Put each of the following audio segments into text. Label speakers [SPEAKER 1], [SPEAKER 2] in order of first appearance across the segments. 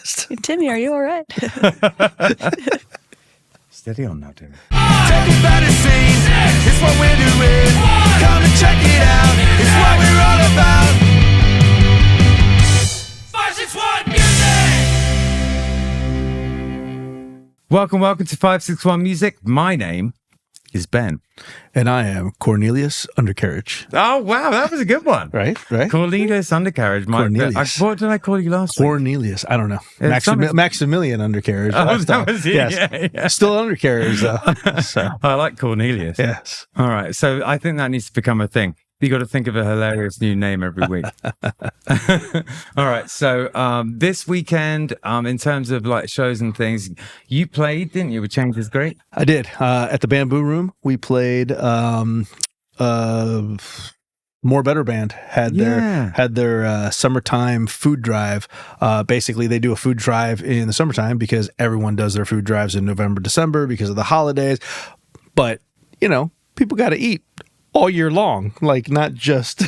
[SPEAKER 1] podcast.
[SPEAKER 2] Hey, Timmy, are you all right?
[SPEAKER 3] Steady on now, Timmy.
[SPEAKER 4] Taking better scenes, it's what we're doing. Come and check it out, it's what we're all about. 561 Music!
[SPEAKER 3] Welcome to 561 Music. My name is Ben.
[SPEAKER 1] And I am Cornelius Undercarriage.
[SPEAKER 3] Oh, wow, that was a good one.
[SPEAKER 1] Right?
[SPEAKER 3] Cornelius Undercarriage.
[SPEAKER 1] Cornelius.
[SPEAKER 3] What did I call you last week?
[SPEAKER 1] Cornelius. I don't know.
[SPEAKER 3] It's
[SPEAKER 1] Maximilian Undercarriage.
[SPEAKER 3] Oh, that was it.
[SPEAKER 1] Yes.
[SPEAKER 3] Yeah.
[SPEAKER 1] Still Undercarriage, though. So.
[SPEAKER 3] I like Cornelius.
[SPEAKER 1] Yes.
[SPEAKER 3] All right. So I think that needs to become a thing. You got to think of a hilarious new name every week. All right. So this weekend, in terms of like shows and things, you played, didn't you? With Change is Great.
[SPEAKER 1] I did. At the Bamboo Room, we played. More Better Band had their summertime food drive. Basically, they do a food drive in the summertime because everyone does their food drives in November, December because of the holidays. But people got to eat all year long, like not just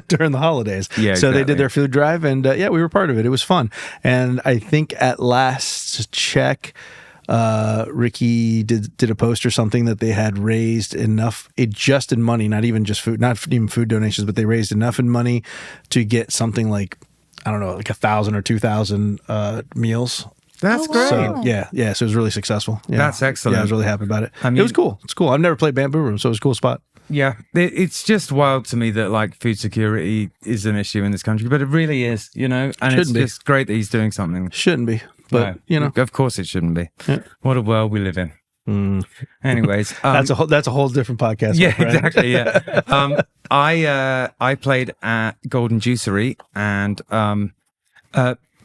[SPEAKER 1] during the holidays.
[SPEAKER 3] Yeah,
[SPEAKER 1] so they
[SPEAKER 3] exactly.
[SPEAKER 1] did their food drive, and we were part of it. It was fun, and I think at last check, Ricky did a post or something that they had raised enough, just in money, not even food donations, but they raised enough in money to get something like, I don't know, like 1,000 or 2,000 meals.
[SPEAKER 3] That's great.
[SPEAKER 1] So so it was really successful. Yeah.
[SPEAKER 3] That's excellent.
[SPEAKER 1] Yeah, I was really happy about it.
[SPEAKER 3] I mean,
[SPEAKER 1] it was cool. It's cool. I've never played Bamboo Room, so it was a cool spot.
[SPEAKER 3] Yeah, it's just wild to me that like food security is an issue in this country, but it really is, and it's just great that he's doing something.
[SPEAKER 1] Shouldn't be, but
[SPEAKER 3] of course it shouldn't be.
[SPEAKER 1] Yeah.
[SPEAKER 3] What a world we live in. Anyways,
[SPEAKER 1] that's a whole different podcast.
[SPEAKER 3] Yeah, exactly. Yeah, I played at Golden Juicery, and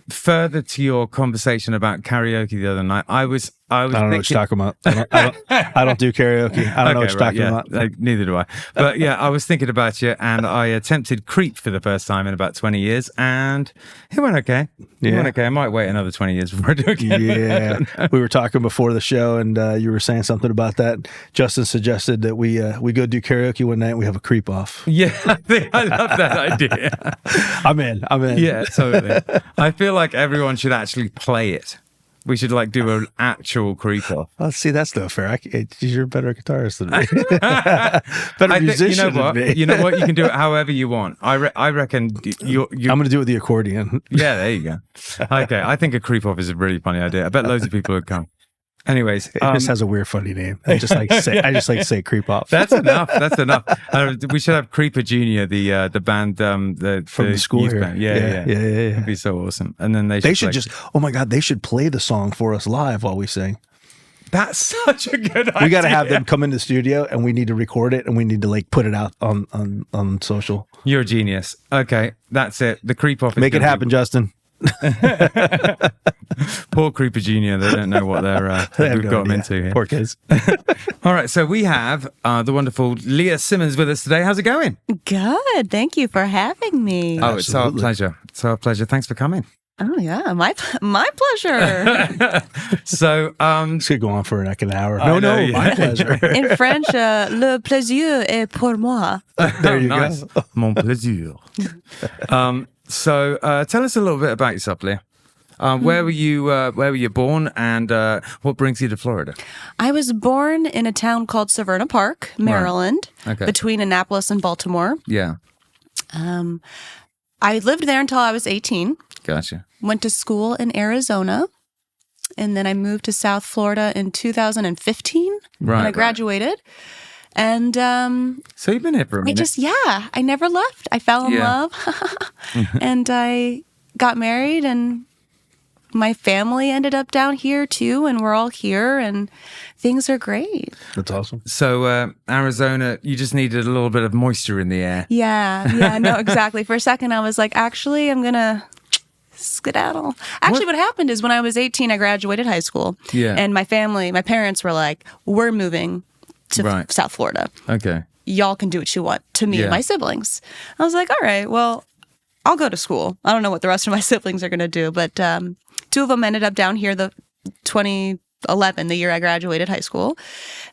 [SPEAKER 3] further to your conversation about karaoke the other night, I don't know what you're talking about.
[SPEAKER 1] I don't do karaoke. I don't know what you're talking about.
[SPEAKER 3] Neither do I. But yeah, I was thinking about you, and I attempted Creep for the first time in about 20 years, and it went okay. I might wait another 20 years before I do it again.
[SPEAKER 1] Yeah. We were talking before the show, and you were saying something about that. Justin suggested that we go do karaoke one night and we have a creep off.
[SPEAKER 3] Yeah, I love that idea.
[SPEAKER 1] I'm in.
[SPEAKER 3] Yeah, totally. I feel like everyone should actually play it. We should do an actual creep off.
[SPEAKER 1] Oh, see, that's no fair. You're a better guitarist than me. Better musician than me.
[SPEAKER 3] You know what? You can do it however you want. I reckon you. I'm
[SPEAKER 1] going to do it with the accordion.
[SPEAKER 3] Yeah, there you go. Okay, I think a creep off is a really funny idea. I bet loads of people would come. Anyways,
[SPEAKER 1] it just has a weird, funny name. I just like to say creep off.
[SPEAKER 3] That's enough. We should have Creeper Junior, the band, from
[SPEAKER 1] the school here.
[SPEAKER 3] Band. Yeah. It'd be so awesome. And then they should just.
[SPEAKER 1] Oh my God, they should play the song for us live while we sing.
[SPEAKER 3] That's such a good idea.
[SPEAKER 1] We got to have them come in the studio, and we need to record it, and we need to put it out on social.
[SPEAKER 3] You're a genius. Okay, that's it. The creep off.
[SPEAKER 1] Make it happen, Justin.
[SPEAKER 3] Poor Creeper Junior. They don't know what we've got them into here.
[SPEAKER 1] Poor kids.
[SPEAKER 3] All right, so we have the wonderful Leah Simmons with us today. How's it going?
[SPEAKER 2] Good. Thank you for having me.
[SPEAKER 3] Oh, it's our pleasure. It's our pleasure. Thanks for coming.
[SPEAKER 2] Oh yeah, my pleasure.
[SPEAKER 3] So
[SPEAKER 1] this could go on for like an hour. No, my pleasure.
[SPEAKER 2] In French, le plaisir est pour moi.
[SPEAKER 1] There you
[SPEAKER 3] go. Mon plaisir. So tell us a little bit about yourself, Leah. Where were you born, and what brings you to Florida?
[SPEAKER 2] I was born in a town called Severna Park, Maryland, between Annapolis and Baltimore.
[SPEAKER 3] Yeah.
[SPEAKER 2] I lived there until I was 18.
[SPEAKER 3] Gotcha.
[SPEAKER 2] Went to school in Arizona, and then I moved to South Florida in 2015 when I graduated. And
[SPEAKER 3] so you've been here for a minute.
[SPEAKER 2] I never left. I fell in love, and I got married, and my family ended up down here too, and we're all here, and things are great.
[SPEAKER 1] That's awesome.
[SPEAKER 3] So Arizona, you just needed a little bit of moisture in the air.
[SPEAKER 2] Yeah, no, exactly. For a second, I was like, actually, I'm gonna skedaddle. Actually, what happened is when I was 18, I graduated high school, and my parents were like, we're moving to South Florida.
[SPEAKER 3] Okay.
[SPEAKER 2] Y'all can do what you want to me and my siblings. I was like, all right, well, I'll go to school. I don't know what the rest of my siblings are going to do, but two of them ended up down here the 2011, the year I graduated high school,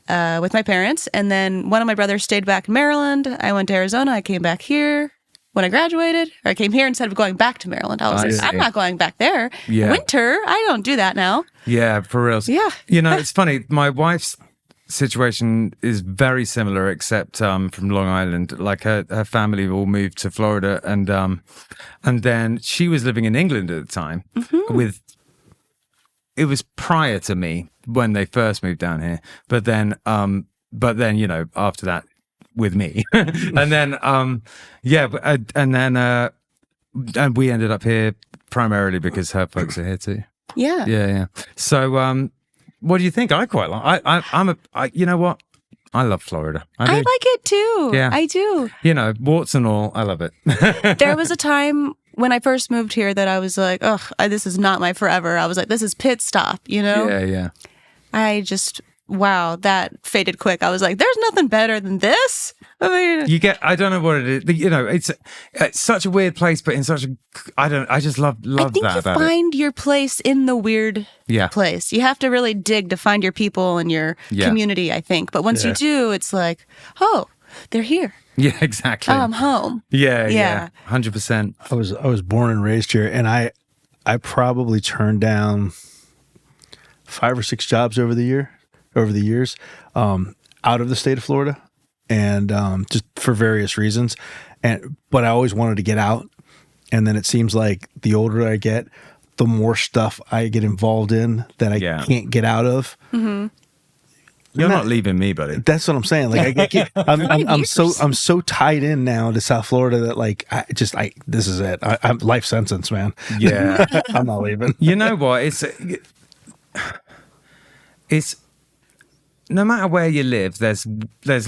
[SPEAKER 2] with my parents. And then one of my brothers stayed back in Maryland. I went to Arizona. I came back here. when I graduated, or I came here instead of going back to Maryland. I was like, I'm not going back there.
[SPEAKER 3] Yeah.
[SPEAKER 2] Winter, I don't do that now.
[SPEAKER 3] Yeah, for real.
[SPEAKER 2] Yeah.
[SPEAKER 3] You know, it's funny. My wife's situation is very similar, except from Long Island. Like her family all moved to Florida, and then she was living in England at the time. It was prior to me when they first moved down here, but then you know, after that with me, and then and we ended up here primarily because her folks are here too. Yeah. So what do you think? I quite like. You know what? I love Florida.
[SPEAKER 2] I like it too.
[SPEAKER 3] Yeah,
[SPEAKER 2] I do.
[SPEAKER 3] You know, warts and all, I love it.
[SPEAKER 2] There was a time when I first moved here that I was like, "Ugh, this is not my forever." I was like, "This is pit stop," you know?
[SPEAKER 3] Yeah.
[SPEAKER 2] Wow, that faded quick. I was like, "There's nothing better than this." I mean,
[SPEAKER 3] I don't know what it is. You know, it's such a weird place, but in such a, I just love
[SPEAKER 2] I think
[SPEAKER 3] that
[SPEAKER 2] you
[SPEAKER 3] about
[SPEAKER 2] find your place in the weird place. You have to really dig to find your people and your community, I think. But once you do, it's like, oh, they're here.
[SPEAKER 3] Yeah, exactly.
[SPEAKER 2] Oh, I'm home.
[SPEAKER 3] Yeah. 100%.
[SPEAKER 1] I was born and raised here, and I probably turned down 5 or 6 jobs over the years, out of the state of Florida, and just for various reasons. But I always wanted to get out. And then it seems like the older I get, the more stuff I get involved in that I can't get out of. Mm-hmm.
[SPEAKER 3] You're not leaving me, buddy.
[SPEAKER 1] That's what I'm saying. Like I'm so tied in now to South Florida that like this is it. I'm life sentence, man.
[SPEAKER 3] Yeah,
[SPEAKER 1] I'm not leaving.
[SPEAKER 3] You know what? It's no matter where you live, there's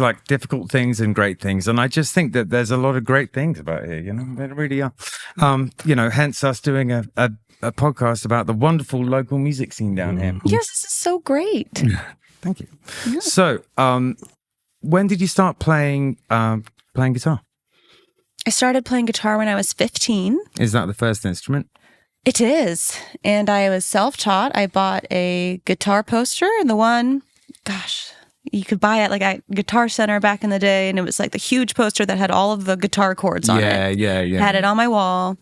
[SPEAKER 3] like difficult things and great things, and I just think that there's a lot of great things about here. You know, there really are. You know, hence us doing a podcast about the wonderful local music scene down here.
[SPEAKER 2] Yes, this is so great.
[SPEAKER 3] Thank you. Yeah. So, when did you start playing guitar?
[SPEAKER 2] I started playing guitar when I was 15.
[SPEAKER 3] Is that the first instrument?
[SPEAKER 2] It is. And I was self-taught. I bought a guitar poster, and the one, you could buy it like at Guitar Center back in the day, and it was like the huge poster that had all of the guitar chords on it. Yeah. Had it on my wall.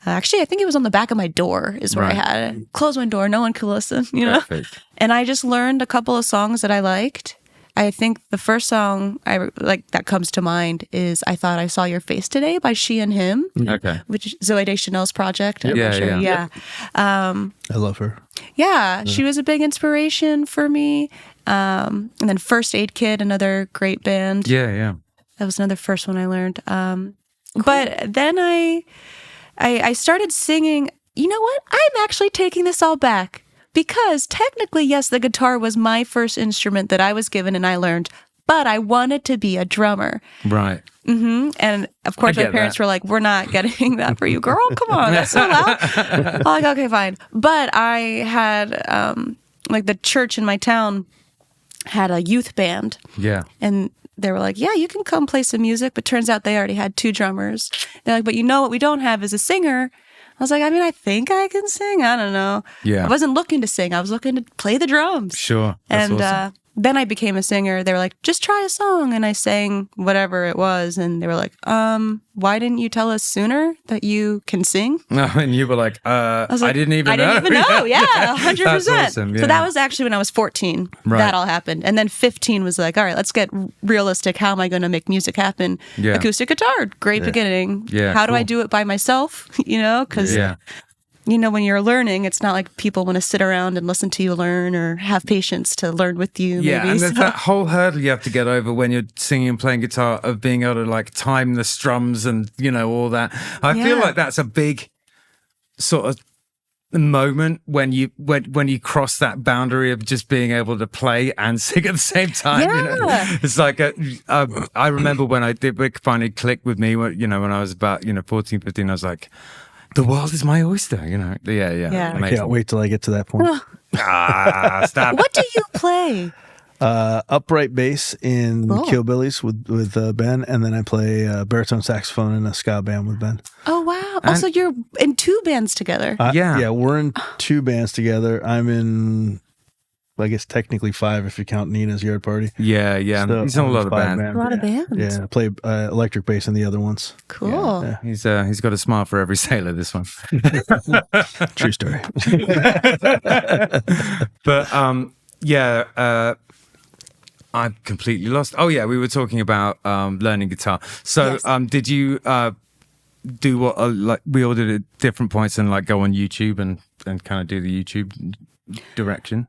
[SPEAKER 2] Actually, I think it was on the back of my door is where I had it. Close my door, no one could listen, you know?
[SPEAKER 3] Perfect.
[SPEAKER 2] And I just learned a couple of songs that I liked. I think the first song I like that comes to mind is "I Thought I Saw Your Face Today" by She and Him. Okay. Which is Zoe Deschanel's project. Yeah.
[SPEAKER 1] I love her.
[SPEAKER 2] Yeah, she was a big inspiration for me. And then First Aid Kit, another great band.
[SPEAKER 3] Yeah.
[SPEAKER 2] That was another first one I learned. Cool. But then I started singing. You know what? I'm actually taking this all back. Because technically, yes, the guitar was my first instrument that I was given and I learned, but I wanted to be a drummer.
[SPEAKER 3] Right.
[SPEAKER 2] Mm-hmm. And of course, my parents were like, "We're not getting that for you, girl. Come on, that's so loud." I'm like, okay, fine. But I had, like the church in my town had a youth band.
[SPEAKER 3] Yeah.
[SPEAKER 2] And they were like, "Yeah, you can come play some music." But turns out they already had 2 drummers. They're like, "But you know what we don't have is a singer." I was like, I mean, I think I can sing. I don't know. Yeah. I wasn't looking to sing. I was looking to play the drums.
[SPEAKER 3] Sure. That's awesome.
[SPEAKER 2] Then I became a singer. They were like, just try a song. And I sang whatever it was. And they were like, why didn't you tell us sooner that you can sing?
[SPEAKER 3] No, and you were like, I didn't even know.
[SPEAKER 2] I didn't even know. Yeah, 100%.
[SPEAKER 3] That's awesome. Yeah.
[SPEAKER 2] So that was actually when I was 14. Right. That all happened. And then 15 was like, all right, let's get realistic. How am I going to make music happen? Yeah. Acoustic guitar. Great beginning. Yeah. How do I do it by myself? You know, because... You know, when you're learning, it's not like people want to sit around and listen to you learn or have patience to learn with you.
[SPEAKER 3] Yeah,
[SPEAKER 2] maybe.
[SPEAKER 3] And there's that whole hurdle you have to get over when you're singing and playing guitar of being able to like time the strums and, you know, all that. I feel like that's a big sort of moment when you cross that boundary of just being able to play and sing at the same time.
[SPEAKER 2] Yeah.
[SPEAKER 3] You know? It's like I remember when it finally clicked with me, when I was about 14, 15, I was like, the world is my oyster, you know. Yeah.
[SPEAKER 1] I can't wait till I get to that point.
[SPEAKER 3] Stop.
[SPEAKER 2] What do you play?
[SPEAKER 1] Upright bass in Killbillies with Ben, and then I play baritone saxophone in a ska band with Ben.
[SPEAKER 2] Oh wow! Also, you're in 2 bands together.
[SPEAKER 1] Yeah, we're in 2 bands together. I'm in I guess technically 5 if you count Nina's Yard Party.
[SPEAKER 3] Yeah.
[SPEAKER 1] So,
[SPEAKER 3] He's in a lot of
[SPEAKER 1] 5
[SPEAKER 3] bands.
[SPEAKER 2] A lot of bands.
[SPEAKER 1] Yeah, I play electric bass in the other ones.
[SPEAKER 2] Cool.
[SPEAKER 1] Yeah.
[SPEAKER 3] He's got a smile for every sailor, this one.
[SPEAKER 1] True story.
[SPEAKER 3] But I'm completely lost. Oh yeah, we were talking about learning guitar. So
[SPEAKER 2] Yes.
[SPEAKER 3] did you do what like we all did at different points and like go on YouTube and kind of do the YouTube direction?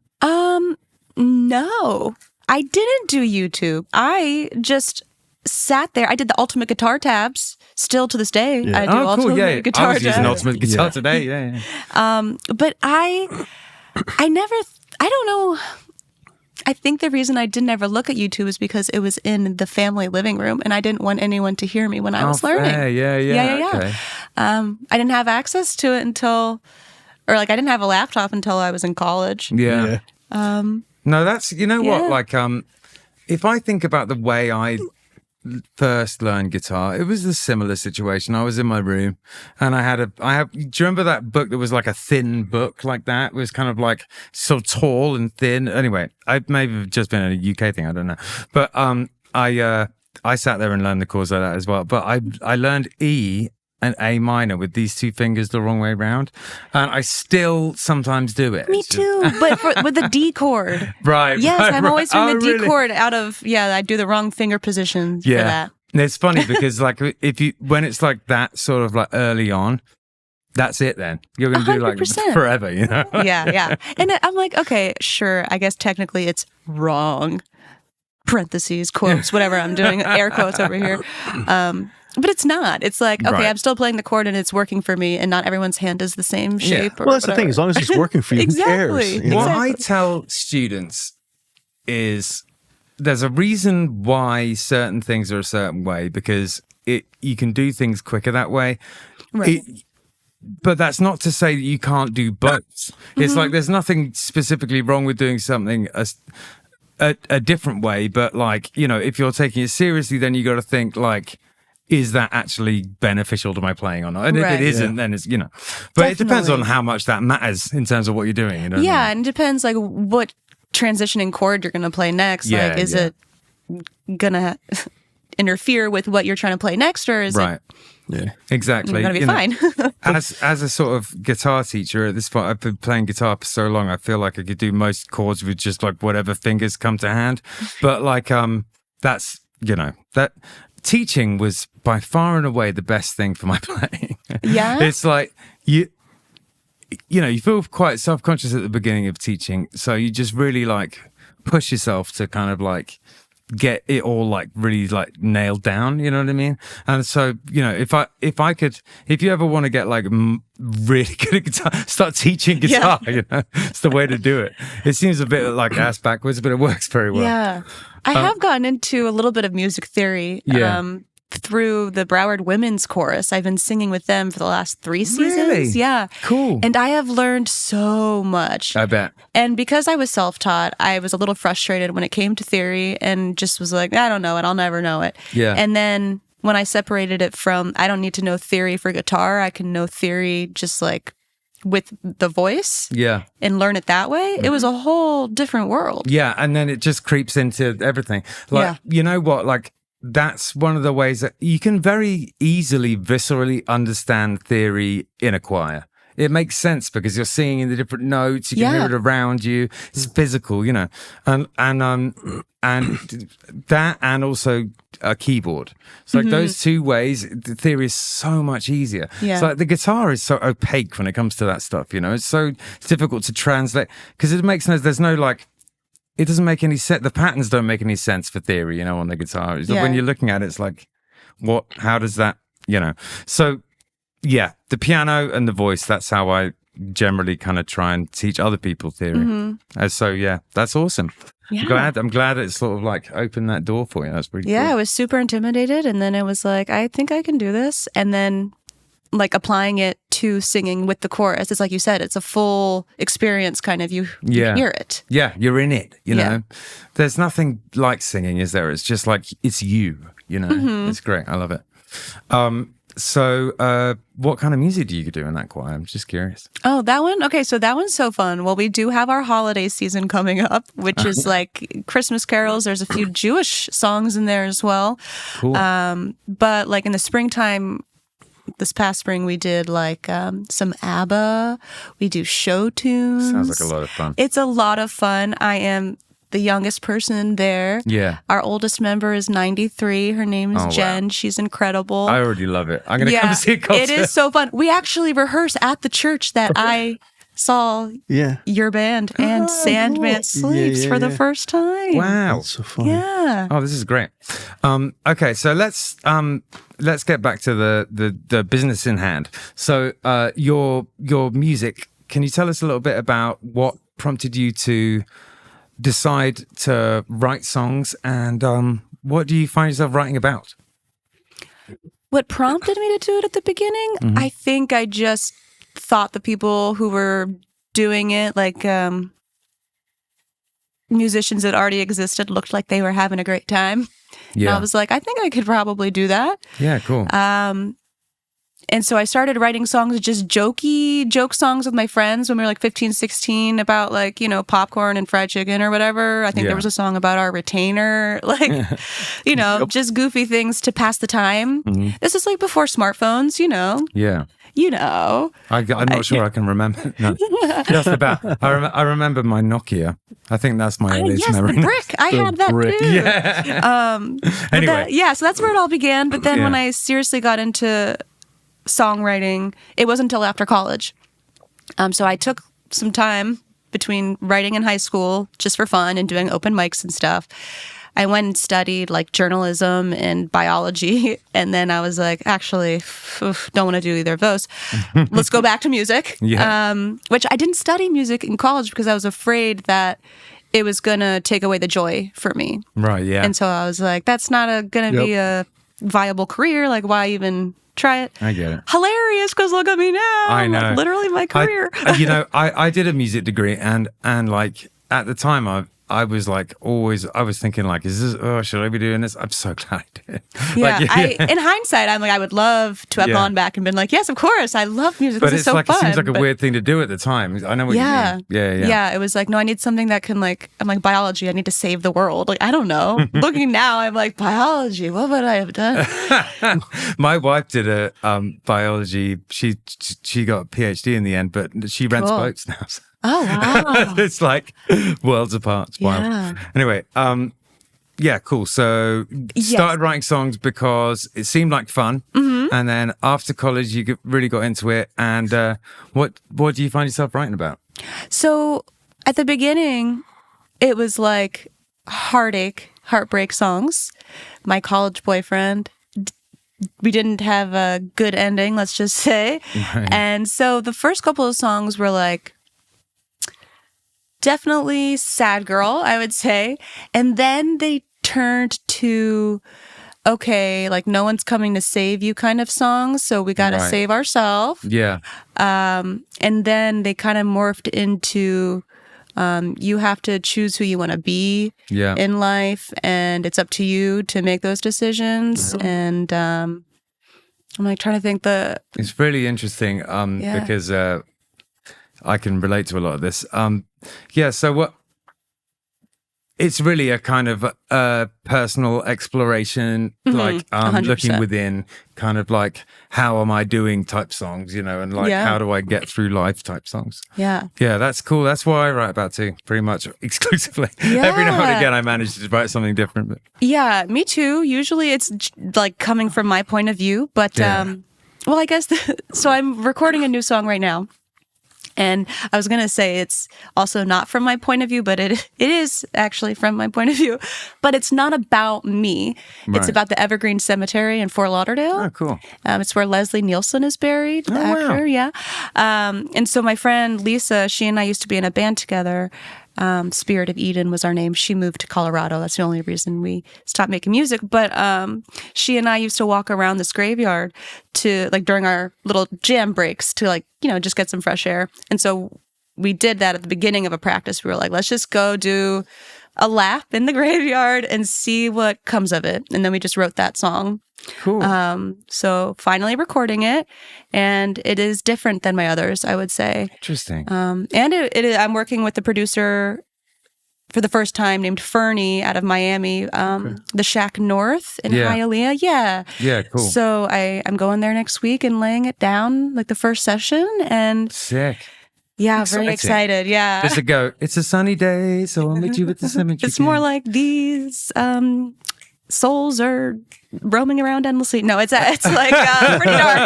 [SPEAKER 2] No, I didn't do YouTube. I just sat there. I did the Ultimate Guitar tabs. Still to this day, I do Ultimate Guitar
[SPEAKER 3] I was using
[SPEAKER 2] tabs.
[SPEAKER 3] Ultimate Guitar today. Yeah.
[SPEAKER 2] But I don't know. I think the reason I didn't ever look at YouTube is because it was in the family living room, and I didn't want anyone to hear me when I was learning.
[SPEAKER 3] Yeah. Okay.
[SPEAKER 2] I didn't have access to it I didn't have a laptop until I was in college.
[SPEAKER 3] Yeah. No, that's what, like if I think about the way I first learned guitar, it was a similar situation. I was in my room and I have do you remember that book that was like a thin book like that? It was kind of like so tall and thin. Anyway, I maybe have just been a UK thing, I don't know. But I sat there and learned the chords like that as well. But I learned E and A minor with these two fingers the wrong way around, and I still sometimes do it.
[SPEAKER 2] Me too, but with the D chord.
[SPEAKER 3] Right.
[SPEAKER 2] Yes,
[SPEAKER 3] right,
[SPEAKER 2] I'm
[SPEAKER 3] right.
[SPEAKER 2] always doing the D
[SPEAKER 3] really?
[SPEAKER 2] chord out of, I do the wrong finger position for that.
[SPEAKER 3] And it's funny because like when it's like that sort of like early on, that's it then. You're going to do like
[SPEAKER 2] 100%.
[SPEAKER 3] forever,
[SPEAKER 2] Yeah. And I'm like, okay, sure, I guess technically it's wrong. Parentheses, quotes, whatever I'm doing, air quotes over here. But it's not. It's like, okay,
[SPEAKER 3] Right.
[SPEAKER 2] I'm still playing the chord and it's working for me, and not everyone's hand is the same shape. Or
[SPEAKER 1] Well, that's the thing.
[SPEAKER 2] whatever.
[SPEAKER 1] As long as it's working for you,
[SPEAKER 2] Exactly.
[SPEAKER 1] who cares?
[SPEAKER 3] What
[SPEAKER 2] Exactly.
[SPEAKER 3] I tell students is there's a reason why certain things are a certain way, because you can do things quicker that way.
[SPEAKER 2] Right.
[SPEAKER 3] But that's not to say that you can't do both. It's like there's nothing specifically wrong with doing something a different way. But like, if you're taking it seriously, then you got to think like, is that actually beneficial to my playing or not? And if
[SPEAKER 2] Right.
[SPEAKER 3] it isn't, then it's, But it depends on
[SPEAKER 2] Definitely.
[SPEAKER 3] how much that matters in terms of what you're doing. You know what I mean?
[SPEAKER 2] And it depends like what transitioning chord you're going to play next.
[SPEAKER 3] Yeah,
[SPEAKER 2] like, is it going to interfere with what you're trying to play next, or is
[SPEAKER 3] Right.
[SPEAKER 1] Yeah.
[SPEAKER 3] Exactly.
[SPEAKER 2] it going to be fine?
[SPEAKER 3] As a sort of guitar teacher at this point, I've been playing guitar for so long, I feel like I could do most chords with just like whatever fingers come to hand. But like, that's, that teaching was by far and away the best thing for my playing.
[SPEAKER 2] Yeah?
[SPEAKER 3] It's like you feel quite self-conscious at the beginning of teaching. So you just really like push yourself to kind of like get it all like really like nailed down, you know what I mean? And so, if you ever want to get like really good at guitar, start teaching guitar, it's the way to do it. It seems a bit like ass backwards, but it works very well.
[SPEAKER 2] Yeah. I have gotten into a little bit of music theory through the Broward Women's Chorus. I've been singing with them for the last 3 seasons.
[SPEAKER 3] Really?
[SPEAKER 2] Yeah.
[SPEAKER 3] Cool.
[SPEAKER 2] And I have learned so much.
[SPEAKER 3] I bet.
[SPEAKER 2] And because I was self-taught, I was a little frustrated when it came to theory and just was like, I don't know it. I'll never know it.
[SPEAKER 3] Yeah.
[SPEAKER 2] And then when I separated it from, I don't need to know theory for guitar. I can know theory just like with the voice and learn it that way. It was a whole different world.
[SPEAKER 3] Yeah. And then it just creeps into everything. Like, you know what? Like, that's one of the ways that you can very easily viscerally understand theory in a choir. It makes sense because you're singing in the different notes. You can hear it around you. It's physical, and that, and also a keyboard. It's like those two ways. The theory is so much easier.
[SPEAKER 2] Yeah.
[SPEAKER 3] It's like the guitar is so opaque when it comes to that stuff. It's so difficult to translate because it makes no. There's no like. It doesn't make any sense. The patterns don't make any sense for theory, on the guitar. It's like when you're looking at it, it's like, how does that, So, yeah, the piano and the voice, that's how I generally kind of try and teach other people theory. So, yeah, that's awesome.
[SPEAKER 2] Yeah.
[SPEAKER 3] I'm glad it's sort of like opened that door for you. That's pretty cool.
[SPEAKER 2] I was super intimidated. And then it was like, I think I can do this. And then like applying it to singing with the chorus. It's like you said, it's a full experience kind of. You hear it.
[SPEAKER 3] Yeah, you're in it, know. There's nothing like singing, is there? It's just like, it's you, It's great. I love it. So, what kind of music do you do in that choir? I'm just curious.
[SPEAKER 2] Oh, that one? Okay, so that one's so fun. Well, we do have our holiday season coming up, which is like Christmas carols. There's a few Jewish songs in there as well.
[SPEAKER 3] Cool.
[SPEAKER 2] But like in the springtime, this past spring, we did like some ABBA. We do show tunes.
[SPEAKER 3] Sounds like a lot of fun.
[SPEAKER 2] It's a lot of fun. I am the youngest person there.
[SPEAKER 3] Yeah.
[SPEAKER 2] Our oldest member is 93. Her name is Jen.
[SPEAKER 3] Wow.
[SPEAKER 2] She's incredible.
[SPEAKER 3] I already love it. I'm going to come see a concert.
[SPEAKER 2] It is so fun. We actually rehearse at the church that I saw your band and Sandman Sleeps for the first time.
[SPEAKER 3] Wow.
[SPEAKER 1] That's so fun.
[SPEAKER 2] Yeah.
[SPEAKER 3] Oh, this is great. Okay, so let's get back to the business in hand. So your music, can you tell us a little bit about what prompted you to decide to write songs, and what do you find yourself writing about?
[SPEAKER 2] What prompted me to do it at the beginning? I think I just thought the people who were doing it, like musicians that already existed, looked like they were having a great time.
[SPEAKER 3] Yeah.
[SPEAKER 2] And I was like, I think I could probably do that.
[SPEAKER 3] Yeah, cool.
[SPEAKER 2] And so I started writing songs, just joke songs with my friends when we were like 15, 16 about like, popcorn and fried chicken or whatever. I think there was a song about our retainer, like, just goofy things to pass the time. This is like before smartphones,
[SPEAKER 3] Yeah. I'm not sure I can remember. No. Just about. I remember my Nokia. I think that's my earliest memory.
[SPEAKER 2] The brick. I had that too.
[SPEAKER 3] Yeah. Anyway.
[SPEAKER 2] So that's where it all began. But then when I seriously got into songwriting, it wasn't until after college. So I took some time between writing in high school just for fun and doing open mics and stuff. I went and studied like journalism and biology, and then I was like, actually, don't want to do either of those. Let's go back to music. Which I didn't study music in college because I was afraid that it was going to take away the joy for me.
[SPEAKER 3] Right, yeah.
[SPEAKER 2] And so I was like, that's not going to be a viable career. Like, why even try it?
[SPEAKER 3] I get it.
[SPEAKER 2] Hilarious, because look at me now.
[SPEAKER 3] I know.
[SPEAKER 2] Like, literally my career.
[SPEAKER 3] I did a music degree, and like at the time I was like I was thinking like, should I be doing this? I'm so glad I did.
[SPEAKER 2] In hindsight, I'm like, I would love to have gone back and been like, yes, of course, I love music.
[SPEAKER 3] But
[SPEAKER 2] this is so
[SPEAKER 3] like,
[SPEAKER 2] fun.
[SPEAKER 3] It seems like a weird thing to do at the time. I know what you mean. Yeah.
[SPEAKER 2] It was like, no, I need something that can I'm like, biology, I need to save the world. Like, I don't know. Looking now, I'm like, biology, what would I have done?
[SPEAKER 3] My wife did a biology. She got a PhD in the end, but she rents boats now. So.
[SPEAKER 2] Oh, wow.
[SPEAKER 3] It's like worlds apart. It's wild. Anyway, cool. So started writing songs because it seemed like fun. And then after college, you really got into it. And what do you find yourself writing about?
[SPEAKER 2] So at the beginning, it was like heartbreak songs. My college boyfriend, we didn't have a good ending, let's just say. Right. And so the first couple of songs were like, definitely sad girl, I would say. And then they turned to, okay, like no one's coming to save you kind of songs. So we got to save ourselves.
[SPEAKER 3] Yeah.
[SPEAKER 2] And then they kind of morphed into, you have to choose who you want to be in life. And it's up to you to make those decisions. And I'm like trying to think
[SPEAKER 3] It's really interesting because I can relate to a lot of this. So it's really a kind of personal exploration, like looking within, kind of like, how am I doing type songs, and like, how do I get through life type songs. Yeah, that's cool. That's what I write about too, pretty much exclusively. Every now and again I manage to write something different. But.
[SPEAKER 2] Yeah, me too. Usually it's like coming from my point of view, but I guess so I'm recording a new song right now. And I was going to say it's also not from my point of view, but it is actually from my point of view. But it's not about me. Right. It's about the Evergreen Cemetery in Fort Lauderdale.
[SPEAKER 3] Oh, cool.
[SPEAKER 2] It's where Leslie Nielsen is buried, the actor. Wow. Yeah. And so my friend Lisa, she and I used to be in a band together. Spirit of Eden was our name. She moved to Colorado. That's the only reason we stopped making music. But she and I used to walk around this graveyard to like during our little jam breaks to like, just get some fresh air. And so we did that at the beginning of a practice. We were like, let's just go do lap in the graveyard and see what comes of it. And then we just wrote that song.
[SPEAKER 3] Cool.
[SPEAKER 2] So finally recording it, and it is different than my others, I would say.
[SPEAKER 3] Interesting.
[SPEAKER 2] And I'm working with the producer for the first time named Fernie out of Miami, the Shack North in Hialeah. Yeah.
[SPEAKER 3] Yeah, cool.
[SPEAKER 2] So I'm going there next week and laying it down, like the first session. And
[SPEAKER 3] sick.
[SPEAKER 2] Yeah, very excited. Yeah.
[SPEAKER 3] Does it go, it's a sunny day, so I'll meet you at the cemetery.
[SPEAKER 2] It's more like these souls are roaming around endlessly. No, it's like pretty dark.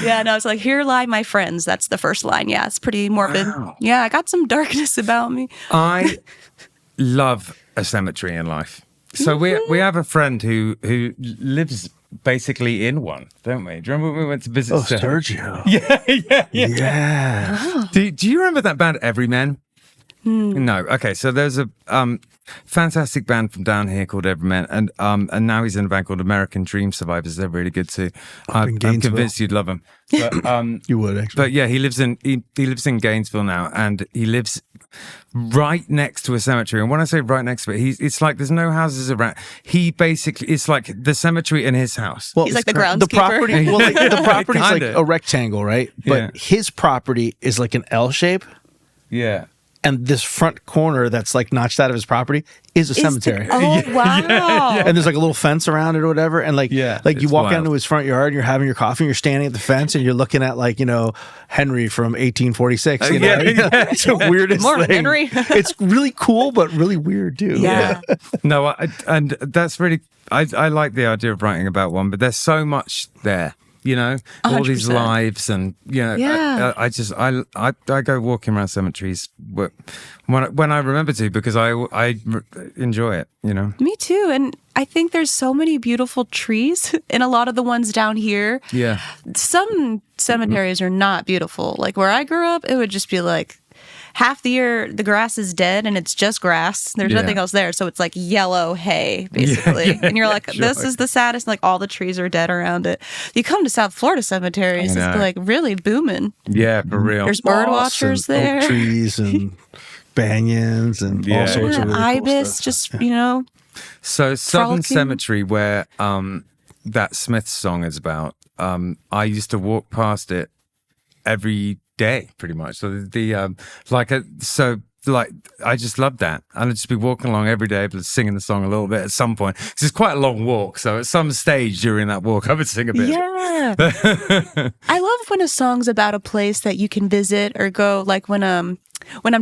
[SPEAKER 2] Yeah, no, it's like, here lie my friends. That's the first line. Yeah, it's pretty morbid. Wow. Yeah, I got some darkness about me.
[SPEAKER 3] I love a cemetery in life. So we have a friend who lives basically in one, don't we? Do you remember when we went to visit
[SPEAKER 1] Sergio?
[SPEAKER 3] Yeah. Oh. Do you remember that band Everymen? No. Okay, so there's a fantastic band from down here called Everymen, and now he's in a band called American Dream Survivors. They're really good too. I'm convinced you'd love them. But,
[SPEAKER 1] you would actually.
[SPEAKER 3] But yeah, he lives in Gainesville now, and he lives right next to a cemetery. And when I say right next to it, it's like there's no houses around. He basically, it's like the cemetery in his house.
[SPEAKER 2] Well, he's like the groundskeeper.
[SPEAKER 1] The property, well, like, the property's like a rectangle, right? But his property is like an L shape.
[SPEAKER 3] Yeah.
[SPEAKER 1] And this front corner that's like notched out of his property is a cemetery.
[SPEAKER 2] Wow. Yeah.
[SPEAKER 1] And there's like a little fence around it or whatever. And like you walk out into his front yard and you're having your coffee and you're standing at the fence and you're looking at like, Henry from 1846. It's the weirdest thing.
[SPEAKER 2] Henry.
[SPEAKER 1] It's really cool, but really weird too.
[SPEAKER 2] Yeah.
[SPEAKER 3] No, and that's really, I like the idea of writing about one, but there's so much there. All
[SPEAKER 2] 100%.
[SPEAKER 3] these lives, and I go walking around cemeteries when I remember to, because I enjoy it.
[SPEAKER 2] Me too, and I think there's so many beautiful trees in a lot of the ones down here.
[SPEAKER 3] Yeah,
[SPEAKER 2] some cemeteries are not beautiful. Like where I grew up, it would just be like half the year the grass is dead and it's just grass. There's nothing else there. So it's like yellow hay, basically. And you're like, this is the saddest. Like all the trees are dead around it. You come to South Florida cemeteries, it's like really booming.
[SPEAKER 3] Yeah, for real.
[SPEAKER 2] There's bird watchers there.
[SPEAKER 1] Oak trees and banyans and all sorts of really
[SPEAKER 2] ibis,
[SPEAKER 1] cool stuff.
[SPEAKER 2] just,
[SPEAKER 3] So Southern
[SPEAKER 2] frolicking.
[SPEAKER 3] Cemetery, where that Smith song is about, I used to walk past it every day, pretty much. So I just love that. And I'd just be walking along every day, but singing the song a little bit at some point. Because it's quite a long walk. So at some stage during that walk, I would sing a bit.
[SPEAKER 2] Yeah. I love when a song's about a place that you can visit or go. Like when I'm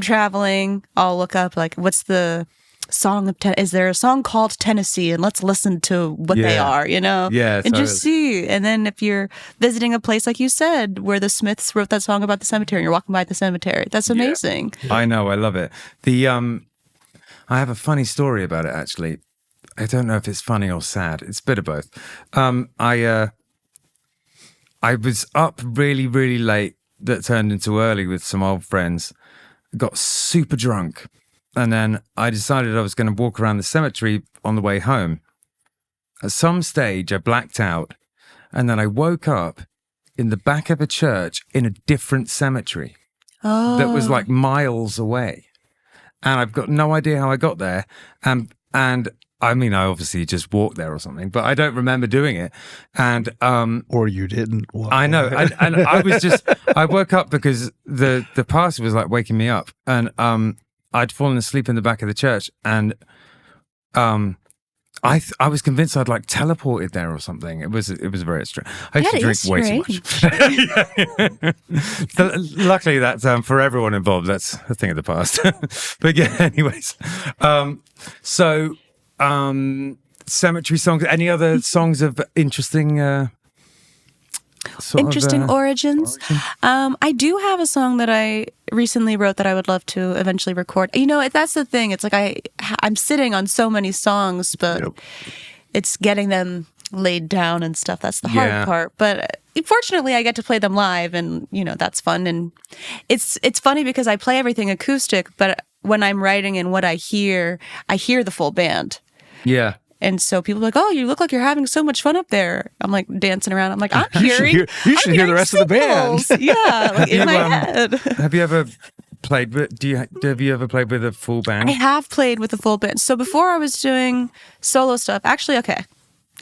[SPEAKER 2] traveling, I'll look up like, what's the song of is there a song called Tennessee, and let's listen to what they are, and just see. And then if you're visiting a place like you said where the Smiths wrote that song about the cemetery and you're walking by the cemetery, that's amazing.
[SPEAKER 3] I know, I love it. I have a funny story about it, actually. I don't know if it's funny or sad. It's a bit of both. I was up really, really late that turned into early with some old friends, got super drunk. And then I decided I was going to walk around the cemetery on the way home. At some stage, I blacked out, and then I woke up in the back of a church in a different cemetery that was like miles away. And I've got no idea how I got there. And I mean, I obviously just walked there or something, but I don't remember doing it. And
[SPEAKER 1] or you didn't walk.
[SPEAKER 3] I know. And I woke up because the pastor was like waking me up, and I'd fallen asleep in the back of the church, and I was convinced I'd like teleported there or something. It was very strange. I used to drink way too much. Luckily, that's for everyone involved. That's a thing of the past. But yeah, anyways. Cemetery songs. Any other songs of interesting?
[SPEAKER 2] Origins. I do have a song that I recently wrote that I would love to eventually record. That's the thing. It's like I'm sitting on so many songs, but it's getting them laid down and stuff. That's the hard part. But fortunately, I get to play them live, and that's fun. And it's funny because I play everything acoustic, but when I'm writing and what I hear the full band.
[SPEAKER 3] Yeah.
[SPEAKER 2] And so people are like, oh, you look like you're having so much fun up there. I'm like dancing around. I'm like, I'm hearing.
[SPEAKER 1] You should hear the rest of the band.
[SPEAKER 2] Yeah, like in my head.
[SPEAKER 3] Have you ever played with? Have you ever played with a full band?
[SPEAKER 2] I have played with a full band. So before I was doing solo stuff, actually, okay.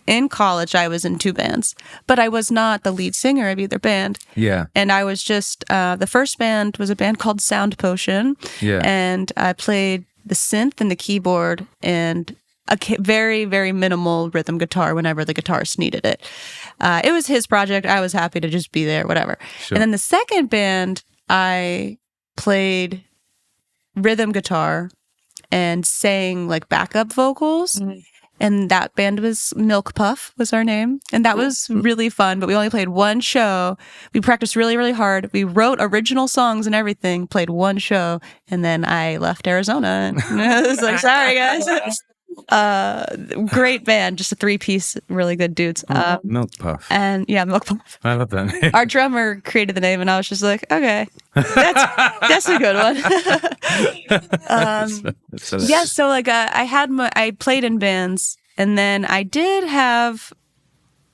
[SPEAKER 2] In college, I was in 2 bands, but I was not the lead singer of either band.
[SPEAKER 3] Yeah.
[SPEAKER 2] And I was just, the first band was a band called Sound Potion.
[SPEAKER 3] Yeah.
[SPEAKER 2] And I played the synth and the keyboard and a very, very minimal rhythm guitar whenever the guitarist needed it. It was his project. I was happy to just be there, whatever.
[SPEAKER 3] Sure.
[SPEAKER 2] And then the second band, I played rhythm guitar and sang like backup vocals. Mm-hmm. And that band was Milk Puff was our name. And that was really fun, but we only played one show. We practiced really, really hard. We wrote original songs and everything, played one show, and then I left Arizona. And I was like, sorry, guys. Great band, just a 3-piece, really good dudes.
[SPEAKER 3] Milk Puff.
[SPEAKER 2] And yeah, Milk Puff.
[SPEAKER 3] I love that name.
[SPEAKER 2] Our drummer created the name, and I was just like, okay, that's a good one. Yeah, so like I played in bands, and then I did have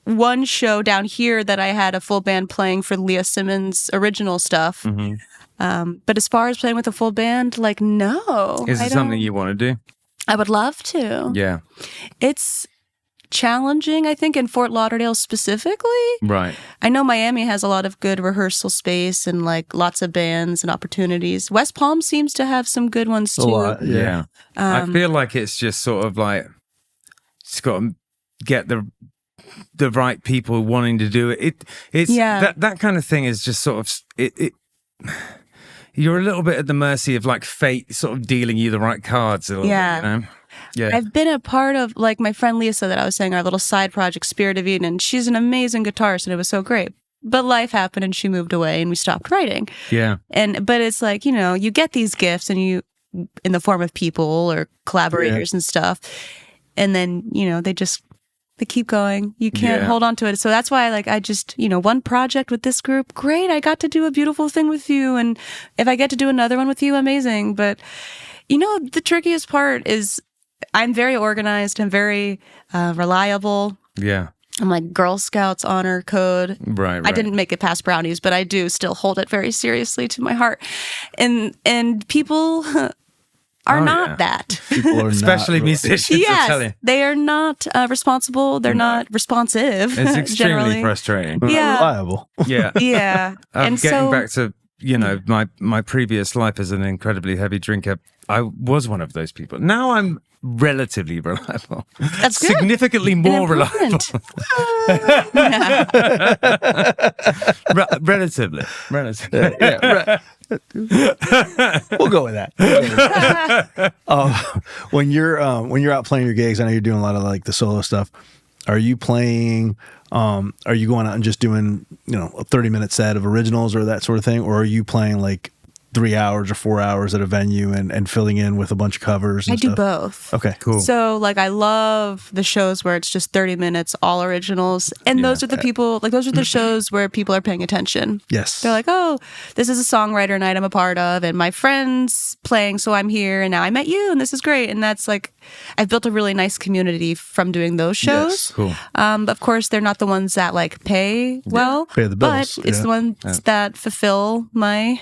[SPEAKER 2] one show down here that I had a full band playing for Leah Simmons' original stuff. Mm-hmm. But as far as playing with a full band, like, no.
[SPEAKER 3] Is it something you want to do?
[SPEAKER 2] I would love to.
[SPEAKER 3] Yeah.
[SPEAKER 2] It's challenging, I think, in Fort Lauderdale specifically.
[SPEAKER 3] Right.
[SPEAKER 2] I know Miami has a lot of good rehearsal space and like lots of bands and opportunities. West Palm seems to have some good ones too.
[SPEAKER 1] A lot, yeah.
[SPEAKER 3] I feel like it's just sort of like, it's got to get the right people wanting to do it. It's that kind of thing is just sort of it. You're a little bit at the mercy of like fate sort of dealing you the right cards. A little bit, you know? Yeah.
[SPEAKER 2] I've been a part of, like, my friend Lisa that I was saying, our little side project, Spirit of Eden. She's an amazing guitarist and it was so great. But life happened and she moved away and we stopped writing.
[SPEAKER 3] Yeah.
[SPEAKER 2] But it's like, you know, you get these gifts and you, in the form of people or collaborators and stuff. And then, you know, they keep going. You can't hold on to it. So that's why, like, I just, you know, one project with this group, great. I got to do a beautiful thing with you. And if I get to do another one with you, amazing. But, you know, the trickiest part is I'm very organized. I'm very reliable.
[SPEAKER 3] Yeah.
[SPEAKER 2] I'm like Girl Scouts honor code.
[SPEAKER 3] Right.
[SPEAKER 2] I didn't make it past brownies, but I do still hold it very seriously to my heart. And people are not that.
[SPEAKER 1] People are
[SPEAKER 3] especially
[SPEAKER 1] not
[SPEAKER 3] musicians.
[SPEAKER 2] Yes, they are not responsible. They're not responsive.
[SPEAKER 3] It's extremely
[SPEAKER 2] generally
[SPEAKER 3] frustrating.
[SPEAKER 1] reliable.
[SPEAKER 3] Yeah.
[SPEAKER 2] Yeah.
[SPEAKER 3] And getting back to, you know, my previous life as an incredibly heavy drinker, I was one of those people. Now I'm relatively reliable.
[SPEAKER 2] That's good.
[SPEAKER 3] Significantly more reliable. Relatively.
[SPEAKER 1] Yeah, we'll go with that. When you're out playing your gigs, I know you're doing a lot of like the solo stuff. Are you playing? Are you going out and just doing, you know, a 30-minute set of originals or that sort of thing, or are you playing like 3 hours or 4 hours at a venue and filling in with a bunch of covers?
[SPEAKER 2] I do both.
[SPEAKER 1] Okay,
[SPEAKER 3] cool.
[SPEAKER 2] So like I love the shows where it's just 30 minutes, all originals. And those are the people, like those are the shows where people are paying attention.
[SPEAKER 1] Yes.
[SPEAKER 2] They're like, oh, this is a songwriter night I'm a part of and my friend's playing, so I'm here and now I met you and this is great. And that's like, I've built a really nice community from doing those shows.
[SPEAKER 3] Yes, cool.
[SPEAKER 2] Of course, they're not the ones that like pay well,
[SPEAKER 1] pay the bills.
[SPEAKER 2] but it's the ones that fulfill my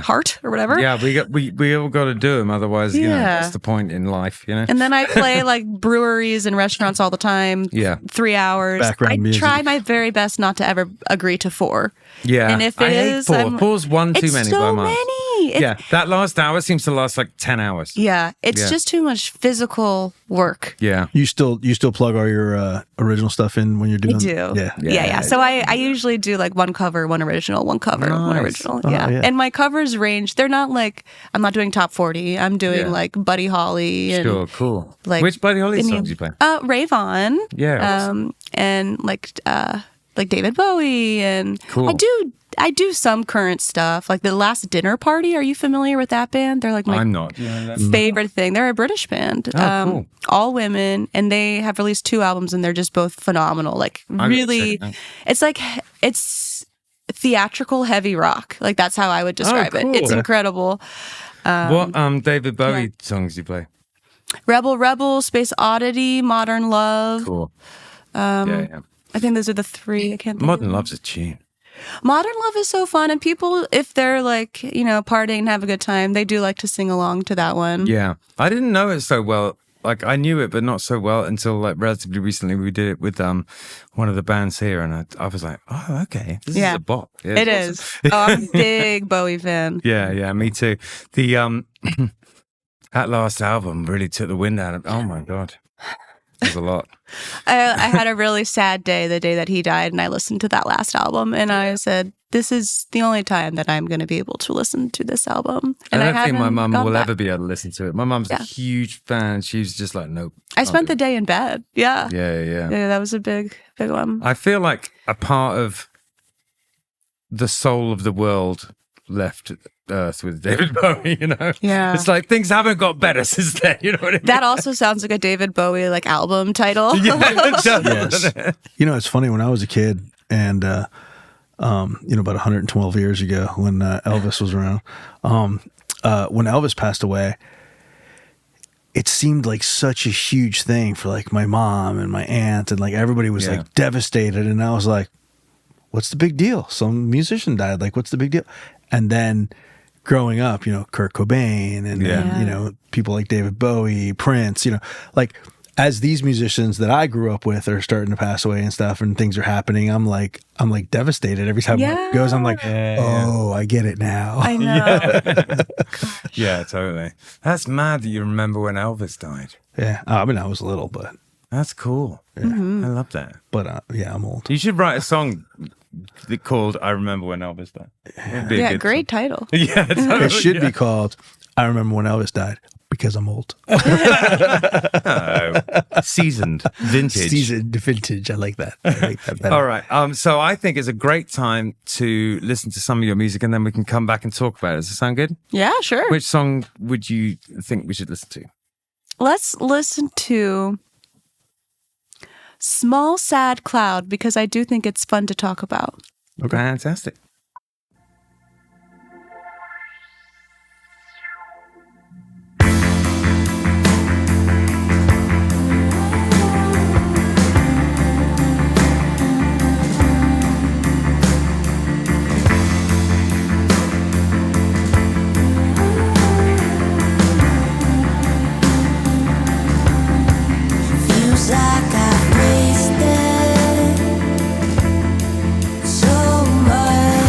[SPEAKER 2] heart or whatever.
[SPEAKER 3] Yeah, we all got to do them. Otherwise, you know, what's the point in life, you know?
[SPEAKER 2] And then I play like breweries and restaurants all the time.
[SPEAKER 3] Yeah.
[SPEAKER 2] 3 hours.
[SPEAKER 1] Background music.
[SPEAKER 2] Try my very best not to ever agree to 4.
[SPEAKER 3] Yeah.
[SPEAKER 2] And if it is,
[SPEAKER 3] hate 4. 4's one too many by miles.
[SPEAKER 2] Many.
[SPEAKER 3] Yeah. That last hour seems to last like 10 hours.
[SPEAKER 2] Yeah. It's just too much physical work.
[SPEAKER 3] Yeah.
[SPEAKER 1] You still plug all your original stuff in when you're doing?
[SPEAKER 2] I do.
[SPEAKER 1] Yeah.
[SPEAKER 2] So I usually do like one cover, one original, one cover, one original. Yeah. And my covers range. They're not like, I'm not doing top 40. I'm doing like Buddy Holly. And
[SPEAKER 3] sure, cool.
[SPEAKER 2] Like,
[SPEAKER 3] which Buddy Holly songs do you play?
[SPEAKER 2] Ray Vaughan.
[SPEAKER 3] Yeah.
[SPEAKER 2] And like David Bowie. And
[SPEAKER 3] cool.
[SPEAKER 2] I do some current stuff, like The Last Dinner Party. Are you familiar with that band? They're like my
[SPEAKER 3] I'm not.
[SPEAKER 2] favorite thing. They're a British band,
[SPEAKER 3] cool.
[SPEAKER 2] all women, and they have released 2 albums, and they're just both phenomenal. Like really, it's theatrical heavy rock. Like that's how I would describe
[SPEAKER 3] cool.
[SPEAKER 2] it. It's incredible.
[SPEAKER 3] What David Bowie songs do you play?
[SPEAKER 2] Rebel Rebel, Space Oddity, Modern Love.
[SPEAKER 3] Cool.
[SPEAKER 2] I think those are the 3. I can't think
[SPEAKER 3] Modern Love's a tune.
[SPEAKER 2] Modern Love is so fun, and people, if they're like, you know, partying and have a good time, they do like to sing along to that one.
[SPEAKER 3] Yeah. I didn't know it so well. Like, I knew it, but not so well until like relatively recently. We did it with one of the bands here, and I was like, oh, okay, this is a bop. Yeah,
[SPEAKER 2] it is. Oh, I'm a big Bowie fan.
[SPEAKER 3] Yeah, me too. The that last album really took the wind out of. Oh my god, it was a lot.
[SPEAKER 2] I had a really sad day the day that he died, and I listened to that last album, and I said, this is the only time that I'm going to be able to listen to this album. And
[SPEAKER 3] I don't think my mum will
[SPEAKER 2] back.
[SPEAKER 3] ever be able to listen to it. My mum's a huge fan. She's just like, nope.
[SPEAKER 2] I spent the day in bed. Yeah.
[SPEAKER 3] Yeah.
[SPEAKER 2] That was a big one.
[SPEAKER 3] I feel like a part of the soul of the world left Earth with David Bowie, you know?
[SPEAKER 2] Yeah.
[SPEAKER 3] It's like things haven't got better since then, you know what I mean?
[SPEAKER 2] That also sounds like a David Bowie like album title.
[SPEAKER 3] Yeah, it does.
[SPEAKER 1] Yes. You know, it's funny, when I was a kid and, you know, about 112 years ago when Elvis was around, when Elvis passed away, it seemed like such a huge thing for like my mom and my aunt, and like everybody was like devastated. And I was like, what's the big deal? Some musician died. Like, what's the big deal? And then growing up, you know, Kurt Cobain and you know, people like David Bowie, Prince, you know, like as these musicians that I grew up with are starting to pass away and stuff, and things are happening, I'm like devastated every time it goes. I'm like, oh, I get it now.
[SPEAKER 2] I know.
[SPEAKER 3] Yeah, totally. That's mad that you remember when Elvis died.
[SPEAKER 1] Yeah. I mean, I was little, but
[SPEAKER 3] That's cool. Yeah. I love that.
[SPEAKER 1] But yeah, I'm old.
[SPEAKER 3] You should write a song called "I Remember When Elvis Died."
[SPEAKER 2] Yeah, great title.
[SPEAKER 3] Yeah, totally.
[SPEAKER 1] It should be called "I Remember When Elvis Died," because I'm old.
[SPEAKER 3] Seasoned, vintage.
[SPEAKER 1] Seasoned vintage. I like that. I like that better.
[SPEAKER 3] All right. So I think it's a great time to listen to some of your music, and then we can come back and talk about it. Does it sound good?
[SPEAKER 2] Yeah, sure.
[SPEAKER 3] Which song would you think we should listen to?
[SPEAKER 2] Let's listen to Small Sad Cloud, because I do think it's fun to talk about.
[SPEAKER 3] Okay. Fantastic.
[SPEAKER 5] Feels like I've wasted so much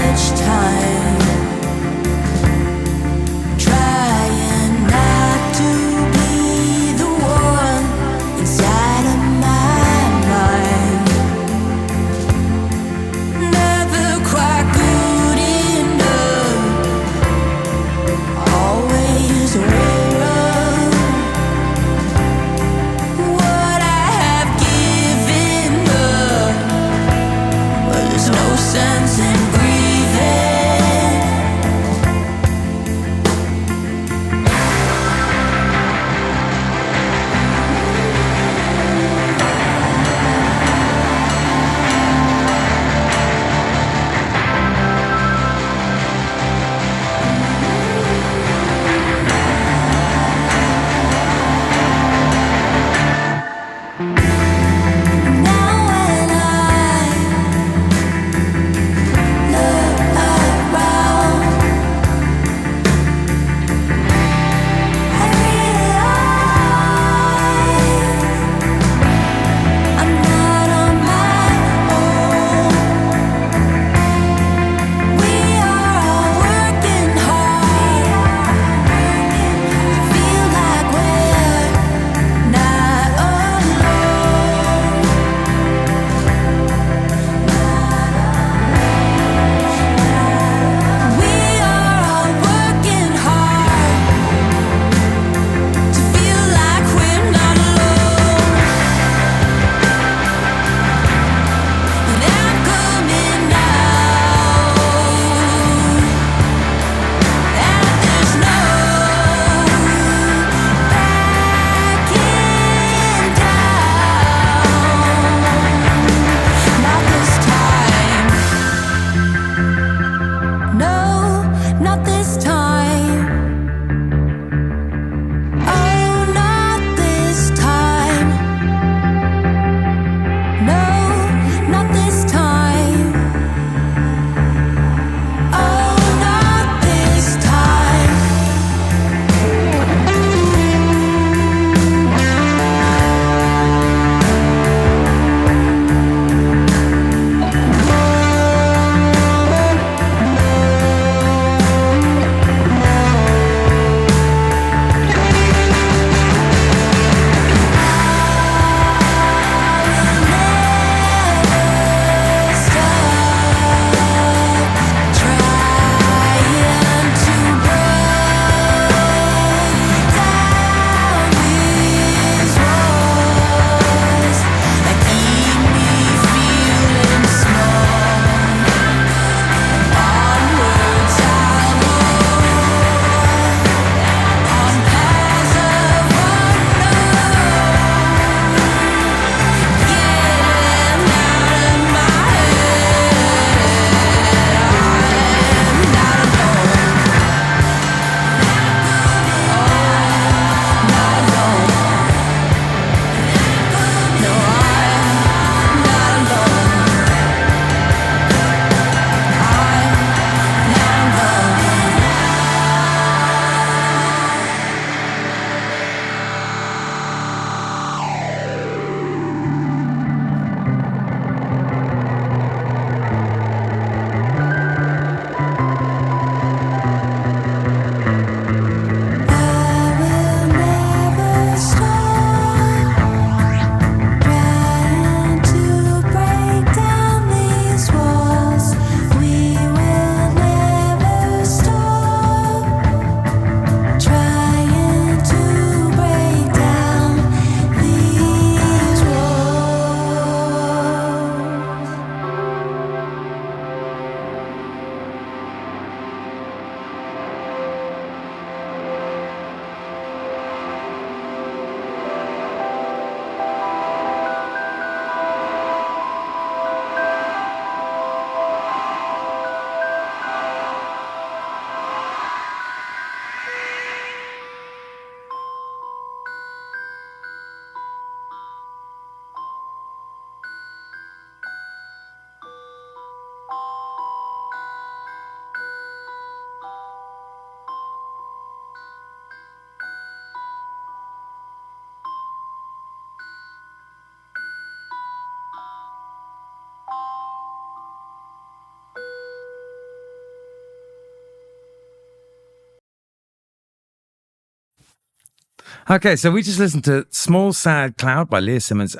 [SPEAKER 3] Okay, so we just listened to Small Sad Cloud by Leah Simmons.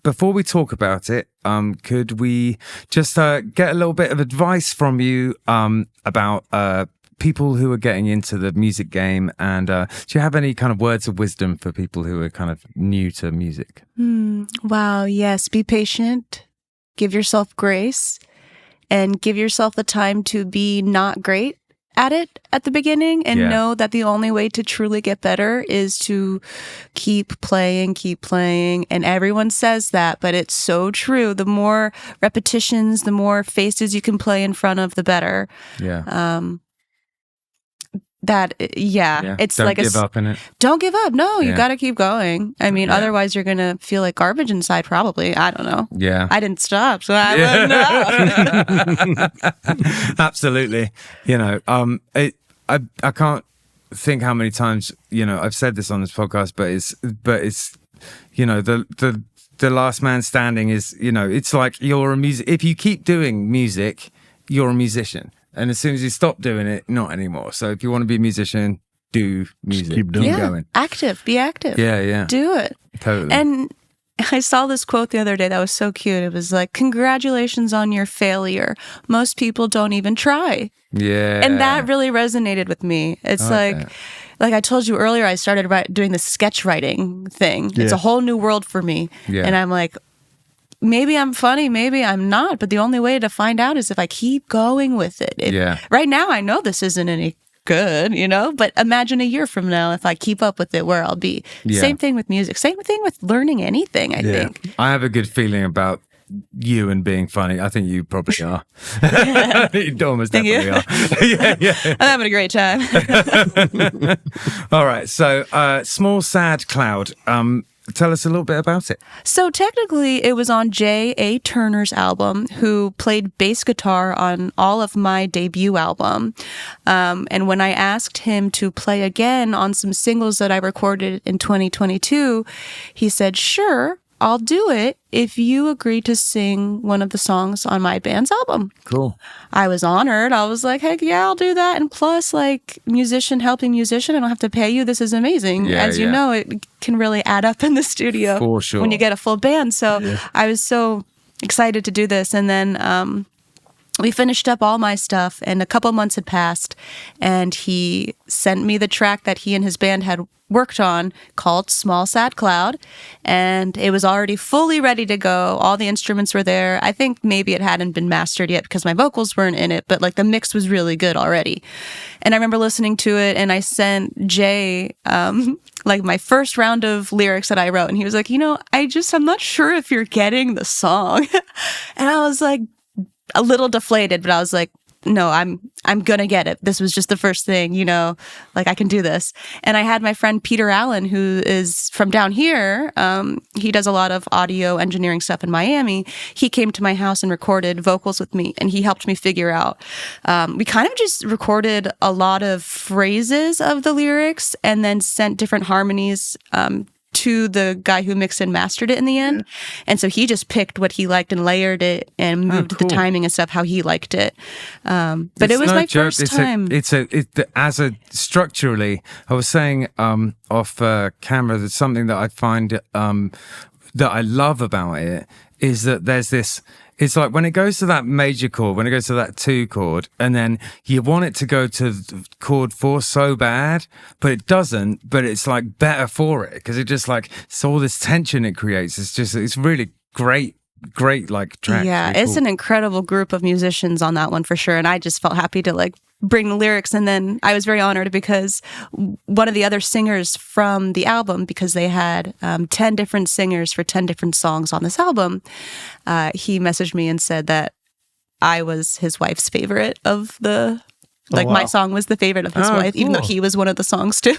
[SPEAKER 3] Before we talk about it, could we just get a little bit of advice from you about people who are getting into the music game? And do you have any kind of words of wisdom for people who are kind of new to music?
[SPEAKER 2] Wow, yes. Be patient. Give yourself grace. And give yourself the time to be not great at it at the beginning, and know that the only way to truly get better is to keep playing. And everyone says that, but it's so true. The more repetitions, the more faces you can play in front of, the better. It's
[SPEAKER 3] don't
[SPEAKER 2] like
[SPEAKER 3] give up in it.
[SPEAKER 2] Don't give up. No, you got to keep going. I mean, otherwise you're going to feel like garbage inside, probably. I don't know.
[SPEAKER 3] Yeah.
[SPEAKER 2] I didn't stop, so I wouldn't know.
[SPEAKER 3] Absolutely. You know, I can't think how many times, you know, I've said this on this podcast, but it's, you know, the last man standing is, you know, it's like if you keep doing music, you're a musician. And as soon as you stop doing it, not anymore. So if you want to be a musician, do music.
[SPEAKER 1] Just keep doing
[SPEAKER 3] it. Going.
[SPEAKER 2] Be active.
[SPEAKER 3] Yeah.
[SPEAKER 2] Do it.
[SPEAKER 3] Totally.
[SPEAKER 2] And I saw this quote the other day that was so cute. It was like, congratulations on your failure. Most people don't even try.
[SPEAKER 3] Yeah.
[SPEAKER 2] And that really resonated with me. It's like I told you earlier, I started doing the sketch writing thing. It's a whole new world for me. Yeah. And I'm like, maybe I'm funny, maybe I'm not, but the only way to find out is if I keep going with it. Right now, I know this isn't any good, you know, but imagine a year from now if I keep up with it, where I'll be. Same thing with music. Same thing with learning anything, I think.
[SPEAKER 3] I have a good feeling about you and being funny. I think you probably are. You almost definitely are. Yeah.
[SPEAKER 2] I'm having a great time.
[SPEAKER 3] All right. So, Small Sad Cloud. Tell us a little bit about it.
[SPEAKER 2] So technically, it was on J.A. Turner's album, who played bass guitar on all of my debut album. And when I asked him to play again on some singles that I recorded in 2022, he said, sure, I'll do it if you agree to sing one of the songs on my band's album.
[SPEAKER 3] Cool.
[SPEAKER 2] I was honored. I was like, heck yeah, I'll do that. And plus, like, musician helping musician, I don't have to pay you. This is amazing. As you know, it can really add up in the studio
[SPEAKER 3] for sure
[SPEAKER 2] when you get a full band. So I was so excited to do this. And then we finished up all my stuff, and a couple months had passed, and he sent me the track that he and his band had worked on called Small Sad Cloud, and it was already fully ready to go. All the instruments were there. I think maybe it hadn't been mastered yet because my vocals weren't in it, but like the mix was really good already. And I remember listening to it, and I sent Jay like my first round of lyrics that I wrote, and he was like, you know, I'm not sure if you're getting the song. And I was like a little deflated, but I was like, no, I'm gonna get it. This was just the first thing, you know, like I can do this. And I had my friend Peter Allen, who is from down here. He does a lot of audio engineering stuff in Miami. He came to my house and recorded vocals with me, and he helped me figure out. We kind of just recorded a lot of phrases of the lyrics and then sent different harmonies to the guy who mixed and mastered it in the end. And so he just picked what he liked and layered it and moved the timing and stuff how he liked it. But it was my first time.
[SPEAKER 3] Structurally, I was saying off camera that something that I find that I love about it is that there's this. It's like when it goes to that major chord, when it goes to that 2 chord, and then you want it to go to chord 4 so bad, but it doesn't, but it's like better for it because it just like, it's all this tension it creates. It's really great like track.
[SPEAKER 2] Yeah,
[SPEAKER 3] really
[SPEAKER 2] it's an incredible group of musicians on that one for sure. And I just felt happy to like bring the lyrics. And then I was very honored because one of the other singers from the album, because they had 10 different singers for 10 different songs on this album, he messaged me and said that I was his wife's favorite of the, my song was the favorite of his wife, even though he was one of the songs too.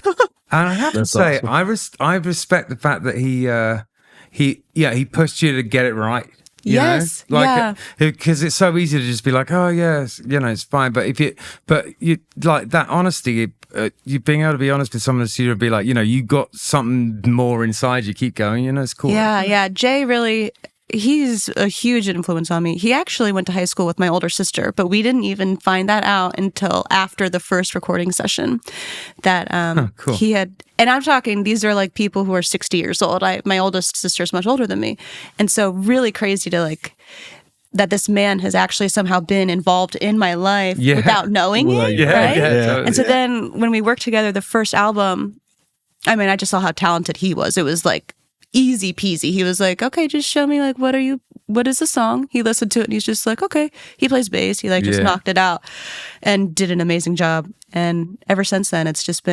[SPEAKER 3] And I have to say, awesome. I respect the fact that he pushed you to get it right.
[SPEAKER 2] Yes,
[SPEAKER 3] because it's so easy to just be like, oh yes, you know, it's fine. But you like that honesty, you being able to be honest with someone to be like, you know, you got something more inside you. Keep going, you know, it's cool.
[SPEAKER 2] Yeah. Jay really, he's a huge influence on me. He actually went to high school with my older sister, but we didn't even find that out until after the first recording session that
[SPEAKER 3] cool.
[SPEAKER 2] he had. And I'm talking, these are like people who are 60 years old. My oldest sister is much older than me. And so really crazy to like, that this man has actually somehow been involved in my life without knowing it, right?
[SPEAKER 3] Totally.
[SPEAKER 2] And so then when we worked together, the first album, I mean, I just saw how talented he was. It was like easy peasy. He was like, okay, just show me like, what is the song? He listened to it and he's just like, okay. He plays bass. He like just knocked it out and did an amazing job. And ever since then,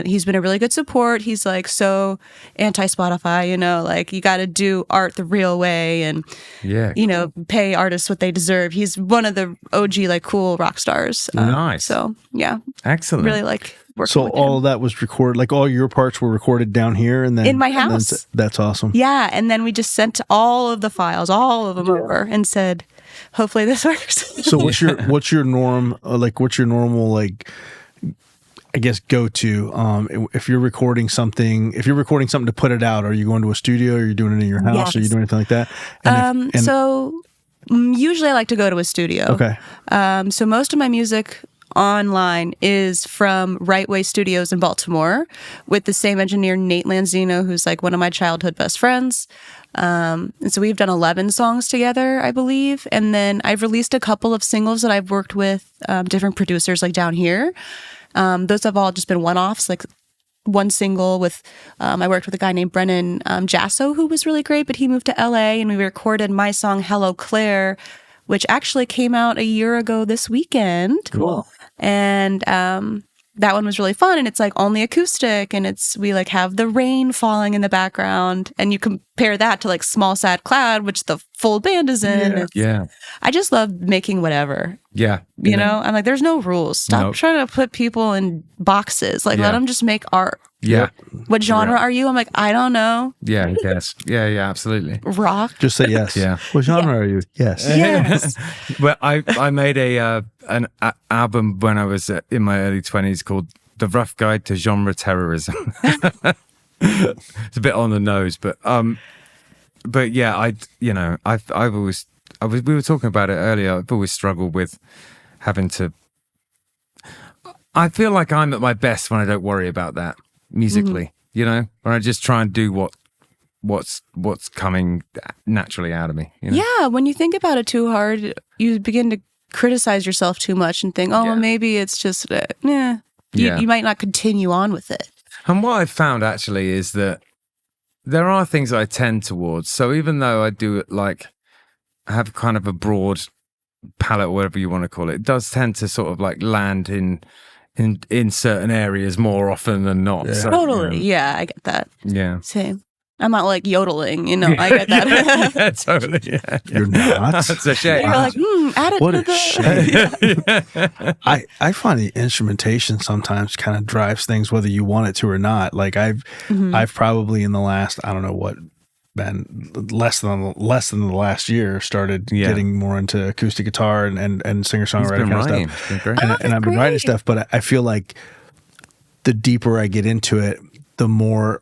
[SPEAKER 2] he's been a really good support. He's like so anti-Spotify, you know, like you got to do art the real way and, you know, pay artists what they deserve. He's one of the OG like cool rock stars.
[SPEAKER 3] Nice.
[SPEAKER 2] So yeah.
[SPEAKER 3] Excellent.
[SPEAKER 2] Really like working
[SPEAKER 1] So
[SPEAKER 2] with
[SPEAKER 1] all
[SPEAKER 2] him.
[SPEAKER 1] of that was recorded, like all your parts were recorded down here and then
[SPEAKER 2] In my
[SPEAKER 1] and then
[SPEAKER 2] house.
[SPEAKER 1] that's awesome.
[SPEAKER 2] Yeah. And then we just sent all of the files, all of them over and said, hopefully this works.
[SPEAKER 1] So what's your normal like, I guess go to if you're recording something to put it out, are you going to a studio or are you doing it in your house?
[SPEAKER 2] Yes.
[SPEAKER 1] Or are you doing anything like that? And
[SPEAKER 2] So usually I like to go to a studio.
[SPEAKER 1] Okay.
[SPEAKER 2] So most of my music online is from Right Way Studios in Baltimore with the same engineer, Nate Lanzino, who's like one of my childhood best friends. And so we've done 11 songs together, I believe. And then I've released a couple of singles that I've worked with different producers like down here. Those have all just been one-offs, like one single with, I worked with a guy named Brennan Jasso, who was really great, but he moved to LA and we recorded my song, Hello Claire, which actually came out a year ago this weekend.
[SPEAKER 3] Cool.
[SPEAKER 2] And that one was really fun. And it's like only acoustic and we like have the rain falling in the background and you compare that to like Small Sad Cloud, which the full band is in. I just love making whatever.
[SPEAKER 3] Yeah.
[SPEAKER 2] You know, I'm like, there's no rules. Stop trying to put people in boxes. Like, let them just make art.
[SPEAKER 3] Yeah.
[SPEAKER 2] What genre are you? I'm like, I don't know.
[SPEAKER 3] Yeah, I guess. Yeah, absolutely.
[SPEAKER 2] Rock.
[SPEAKER 1] just say yes.
[SPEAKER 3] Yeah.
[SPEAKER 1] What genre are you? Yes.
[SPEAKER 2] Yes.
[SPEAKER 3] Well, I made an album when I was in my early 20s called The Rough Guide to Genre Terrorism. It's a bit on the nose, but yeah, we were talking about it earlier. I've always struggled with having to. I feel like I'm at my best when I don't worry about that musically. You know, when I just try and do what's coming naturally out of me. You know?
[SPEAKER 2] Yeah. When you think about it too hard, you begin to criticize yourself too much and think, well, maybe it's just, you might not continue on with it.
[SPEAKER 3] And what I've found actually is that there are things I tend towards. So even though I do like have kind of a broad palette or whatever you want to call it, it does tend to sort of like land in certain areas more often than not.
[SPEAKER 1] Yeah.
[SPEAKER 3] So,
[SPEAKER 2] Totally. Yeah, I get that.
[SPEAKER 3] Yeah.
[SPEAKER 2] Same. I'm not like yodeling, you know, I get that.
[SPEAKER 3] Yeah, totally. Yeah.
[SPEAKER 1] You're not.
[SPEAKER 3] That's a shame.
[SPEAKER 2] You're like, add it
[SPEAKER 1] What
[SPEAKER 2] to
[SPEAKER 1] a
[SPEAKER 2] the...
[SPEAKER 1] shame. I find the instrumentation sometimes kind of drives things whether you want it to or not. Like I've probably in the last, I don't know what, been less than the last year started getting more into acoustic guitar and singer-songwriter kind of stuff.
[SPEAKER 3] It's been great.
[SPEAKER 1] And I've been writing stuff, but I feel like the deeper I get into it, the more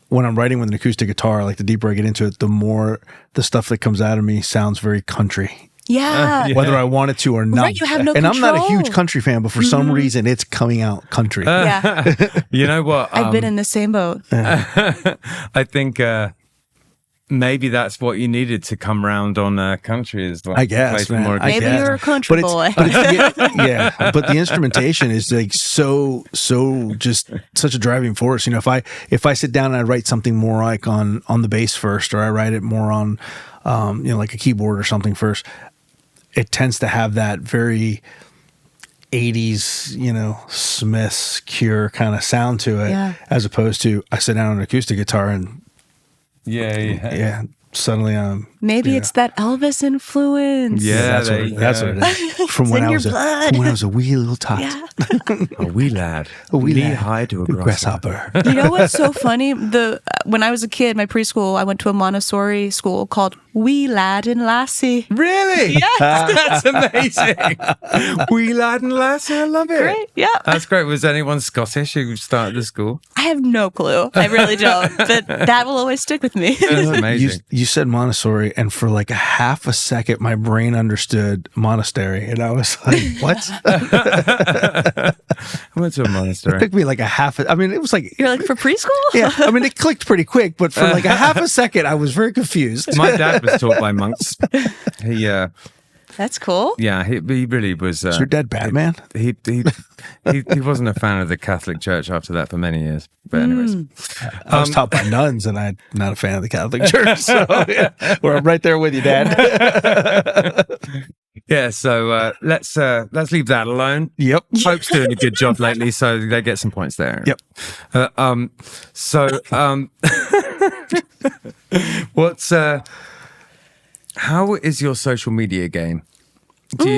[SPEAKER 1] when I'm writing with an acoustic guitar, like the deeper I get into it, the more the stuff that comes out of me sounds very country.
[SPEAKER 2] Yeah.
[SPEAKER 1] Whether I want it to or not.
[SPEAKER 2] Right, you have no
[SPEAKER 1] and I'm not a
[SPEAKER 2] control.
[SPEAKER 1] huge country fan, but for some reason it's coming out country.
[SPEAKER 2] Yeah.
[SPEAKER 3] You know what?
[SPEAKER 2] I've been in the same boat.
[SPEAKER 3] I think maybe that's what you needed to come round on country is like
[SPEAKER 1] I guess,
[SPEAKER 3] play some more
[SPEAKER 1] man. I
[SPEAKER 2] Maybe
[SPEAKER 1] guess.
[SPEAKER 2] you're a country boy.
[SPEAKER 1] But but the instrumentation is like so just such a driving force. You know, if I sit down and I write something more like on the bass first, or I write it more on like a keyboard or something first, it tends to have that very 80s, Smith's Cure kind of sound to it, as opposed to I sit down on an acoustic guitar and suddenly I'm
[SPEAKER 2] Maybe it's that Elvis influence.
[SPEAKER 3] Yeah,
[SPEAKER 1] that's what it is. From when I was a wee little tot.
[SPEAKER 2] Yeah.
[SPEAKER 3] a wee lad,
[SPEAKER 1] A wee
[SPEAKER 3] knee
[SPEAKER 1] lad.
[SPEAKER 3] high to a
[SPEAKER 1] Grasshopper.
[SPEAKER 2] You know what's so funny? when I was a kid, my preschool, I went to a Montessori school called Wee Lad and Lassie.
[SPEAKER 3] Really?
[SPEAKER 2] Yes.
[SPEAKER 3] That's amazing. Wee lad and lassie, I love it.
[SPEAKER 2] Great, yeah.
[SPEAKER 3] That's great. Was anyone Scottish who started the school?
[SPEAKER 2] I have no clue. I really don't. But that will always stick with me.
[SPEAKER 3] That's amazing.
[SPEAKER 1] You said Montessori, and for like a half a second, my brain understood monastery, and I was like, "What?"
[SPEAKER 3] I went to a monastery.
[SPEAKER 1] It took me like a half. I mean, it was like
[SPEAKER 2] You're like, for preschool?
[SPEAKER 1] yeah. I mean, it clicked pretty quick, but for like a half a second, I was very confused.
[SPEAKER 3] My dad was taught by monks. He,
[SPEAKER 2] That's cool.
[SPEAKER 3] yeah, he really was.
[SPEAKER 1] Is your dad Batman?
[SPEAKER 3] He wasn't a fan of the Catholic Church after that for many years. But anyways,
[SPEAKER 1] I was taught by nuns, and I'm not a fan of the Catholic Church. So yeah, I'm right there with you, Dad.
[SPEAKER 3] yeah. So let's leave that alone.
[SPEAKER 1] Yep.
[SPEAKER 3] Pope's doing a good job lately, so they get some points there.
[SPEAKER 1] Yep.
[SPEAKER 3] What's how is your social media game? Do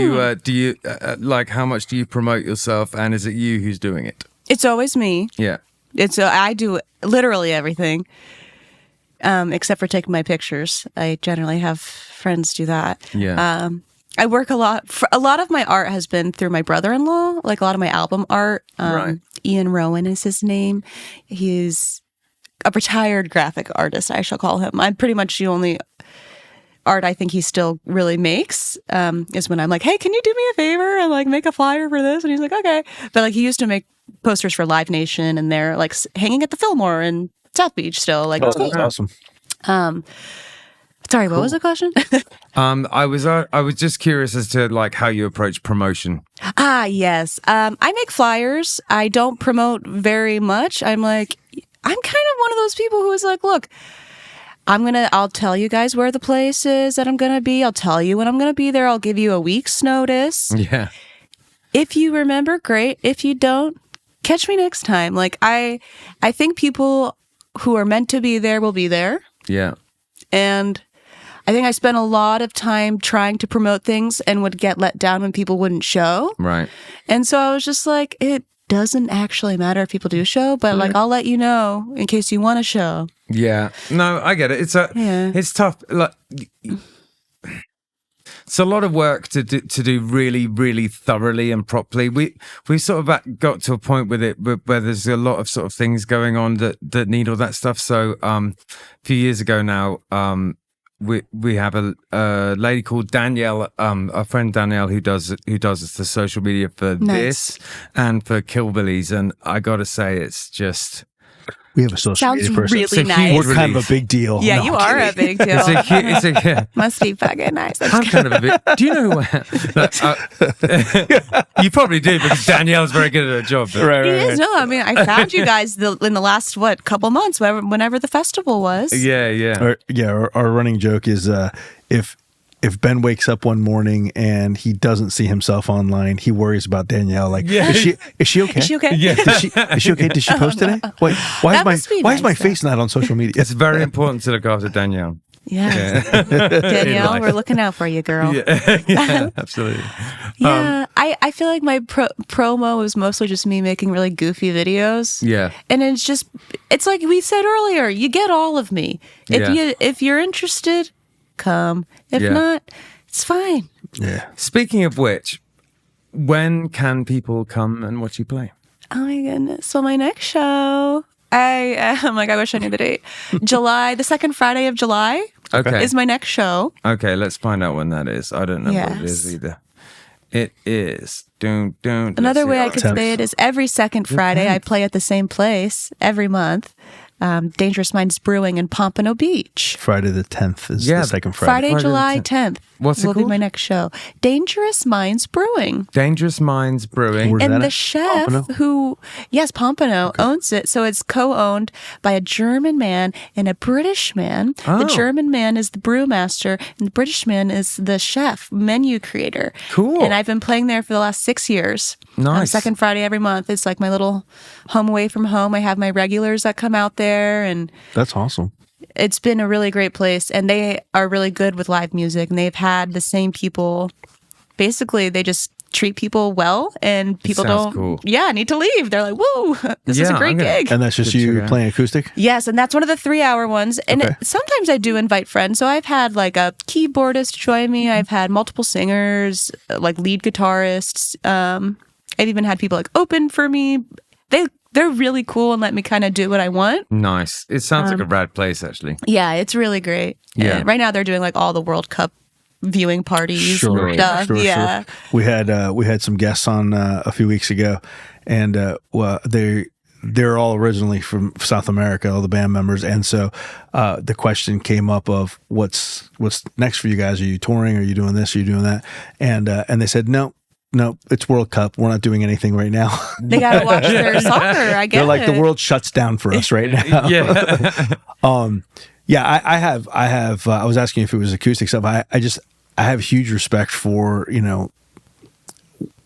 [SPEAKER 3] you like, how much do you promote yourself, and is it you who's doing it?
[SPEAKER 2] It's always me.
[SPEAKER 3] Yeah.
[SPEAKER 2] I do literally everything, except for taking my pictures. I generally have friends do that.
[SPEAKER 3] Yeah.
[SPEAKER 2] I work a lot. A lot of my art has been through my brother-in-law, like a lot of my album art.
[SPEAKER 3] Right.
[SPEAKER 2] Ian Rowan is his name. He's a retired graphic artist, I shall call him. I'm pretty much the only art I think he still really makes is when I'm like, hey, can you do me a favor and like make a flyer for this? And he's like, okay. But like he used to make posters for Live Nation, and they're like hanging at the Fillmore in South Beach still. Like,
[SPEAKER 1] That's awesome.
[SPEAKER 2] Sorry, what was the question?
[SPEAKER 3] I was just curious as to like how you approach promotion.
[SPEAKER 2] Yes. I make flyers. I don't promote very much. I'm kind of one of those people who is like, look, I'll tell you guys where the place is that I'm going to be. I'll tell you when I'm going to be there. I'll give you a week's notice.
[SPEAKER 3] Yeah.
[SPEAKER 2] If you remember, great. If you don't, catch me next time. Like I think people who are meant to be there will be there.
[SPEAKER 3] Yeah.
[SPEAKER 2] And I think I spent a lot of time trying to promote things and would get let down when people wouldn't show.
[SPEAKER 3] Right.
[SPEAKER 2] And so I was just like, it doesn't actually matter if people do show, but like I'll let you know in case you want to show.
[SPEAKER 3] Yeah. No, I get it. It's tough. Like, it's a lot of work to do really, really thoroughly and properly. We sort of got to a point with it where there's a lot of sort of things going on that need all that stuff. So a few years ago now, we have a lady called Danielle, our friend Danielle, who does the social media for this and for Killbillies, and I gotta say, it's just.
[SPEAKER 1] We have a social media person.
[SPEAKER 2] Sounds really nice.
[SPEAKER 1] We're kind of a big deal.
[SPEAKER 2] Yeah,
[SPEAKER 1] No,
[SPEAKER 2] you
[SPEAKER 1] I'm
[SPEAKER 2] are
[SPEAKER 1] kidding.
[SPEAKER 2] a big deal.
[SPEAKER 3] Yeah.
[SPEAKER 2] Must be fucking nice.
[SPEAKER 3] I'm kind of a bit. Do you know who you probably do, because Danielle's very good at her job. But.
[SPEAKER 1] Right.
[SPEAKER 2] He is. No, I mean, I found you guys in the last couple months, whenever the festival was.
[SPEAKER 3] Yeah.
[SPEAKER 1] Our running joke is if Ben wakes up one morning and he doesn't see himself online, he worries about Danielle. Like, is she okay?
[SPEAKER 2] Is she okay?
[SPEAKER 3] Yeah.
[SPEAKER 1] Is she okay? Did she post today? Wait, why is my face not on social media?
[SPEAKER 3] It's very important to look after Danielle.
[SPEAKER 2] Yeah. Danielle, we're looking out for you, girl.
[SPEAKER 3] Yeah, absolutely.
[SPEAKER 2] Yeah, I feel like my promo was mostly just me making really goofy videos.
[SPEAKER 3] Yeah.
[SPEAKER 2] And it's like we said earlier, you get all of me. If you're interested, come. If not, it's fine.
[SPEAKER 1] Yeah.
[SPEAKER 3] Speaking of which, when can people come and watch you play?
[SPEAKER 2] Oh my goodness. So my next show, I wish I knew the date. The second Friday of July is my next show.
[SPEAKER 3] Okay, let's find out when that is. I don't know what it is either. It is.
[SPEAKER 2] Another way I could say it is every second Friday I play at the same place every month. Dangerous Minds Brewing in Pompano Beach.
[SPEAKER 1] Friday the 10th is the second Friday.
[SPEAKER 2] Friday, July 10th.
[SPEAKER 3] What's it
[SPEAKER 2] will
[SPEAKER 3] called?
[SPEAKER 2] be my next show. Dangerous Minds Brewing.
[SPEAKER 3] Dangerous Minds Brewing.
[SPEAKER 1] Where's
[SPEAKER 2] And
[SPEAKER 1] that
[SPEAKER 2] the
[SPEAKER 1] at?
[SPEAKER 2] chef
[SPEAKER 1] Pompano?
[SPEAKER 2] Pompano owns it. So it's co-owned by a German man and a British man.
[SPEAKER 3] Oh.
[SPEAKER 2] The German man is the brewmaster and the British man is the chef, menu creator.
[SPEAKER 3] Cool.
[SPEAKER 2] And I've been playing there for the last 6 years.
[SPEAKER 3] Nice.
[SPEAKER 2] Second Friday every month. It's like my little home away from home. I have my regulars that come out there, and
[SPEAKER 1] That's awesome.
[SPEAKER 2] it's been a really great place, and they are really good with live music, and they've had the same people. Basically, they just treat people well, and people
[SPEAKER 3] sounds
[SPEAKER 2] don't
[SPEAKER 3] cool.
[SPEAKER 2] need to leave. They're like, whoa, this is a great gig.
[SPEAKER 1] And that's just you playing acoustic?
[SPEAKER 2] Yes, and that's one of the 3-hour ones. And
[SPEAKER 1] Okay.
[SPEAKER 2] sometimes I do invite friends. So I've had like a keyboardist join me. I've had multiple singers, like lead guitarists. I've even had people like open for me. They're really cool and let me kind of do what I want.
[SPEAKER 3] Nice. It sounds like a rad place, actually.
[SPEAKER 2] Yeah, it's really great.
[SPEAKER 3] Yeah.
[SPEAKER 2] And right now they're doing like all the World Cup viewing parties and stuff.
[SPEAKER 1] Sure. We had some guests on a few weeks ago, and they're all originally from South America, all the band members, and so the question came up of what's next for you guys? Are you touring? Are you doing this? Are you doing that? And they said no, it's World Cup. We're not doing anything right now.
[SPEAKER 2] They got to watch their soccer. I guess
[SPEAKER 1] They're like, the world shuts down for us right now. I have. I was asking if it was acoustic stuff. I have huge respect for,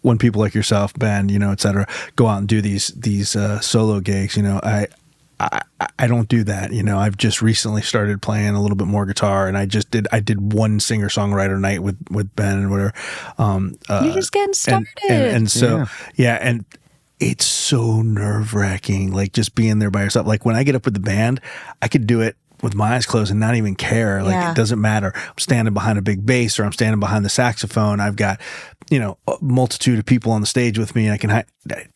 [SPEAKER 1] when people like yourself, Ben, et cetera, go out and do these solo gigs. I don't do that. I've just recently started playing a little bit more guitar, and I did one singer-songwriter night with Ben and whatever.
[SPEAKER 2] You're just getting started.
[SPEAKER 1] And so, and it's so nerve-wracking, like just being there by yourself. Like when I get up with the band, I could do it with my eyes closed and not even care. Like it doesn't matter. I'm standing behind a big bass or I'm standing behind the saxophone. I've got, a multitude of people on the stage with me, and I can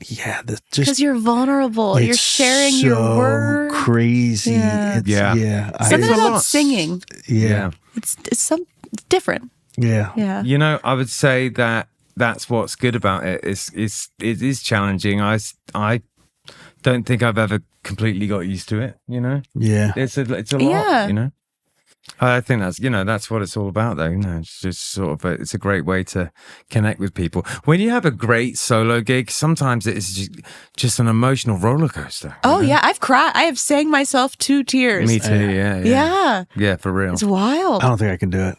[SPEAKER 2] because you're vulnerable. You're sharing your work.
[SPEAKER 1] Crazy.
[SPEAKER 2] Yeah. Something about singing.
[SPEAKER 1] Yeah.
[SPEAKER 2] It's different.
[SPEAKER 1] Yeah.
[SPEAKER 2] Yeah.
[SPEAKER 3] I would say that's what's good about it. It is challenging. I don't think I've ever completely got used to it,
[SPEAKER 1] Yeah.
[SPEAKER 3] It's a lot, I think that's what it's all about, though. It's just sort of it's a great way to connect with people. When you have a great solo gig, sometimes it's just an emotional roller coaster.
[SPEAKER 2] Oh yeah, I've cried. I have sang myself to tears.
[SPEAKER 3] Me too. Yeah, for real.
[SPEAKER 2] It's wild.
[SPEAKER 1] I don't think I can do it.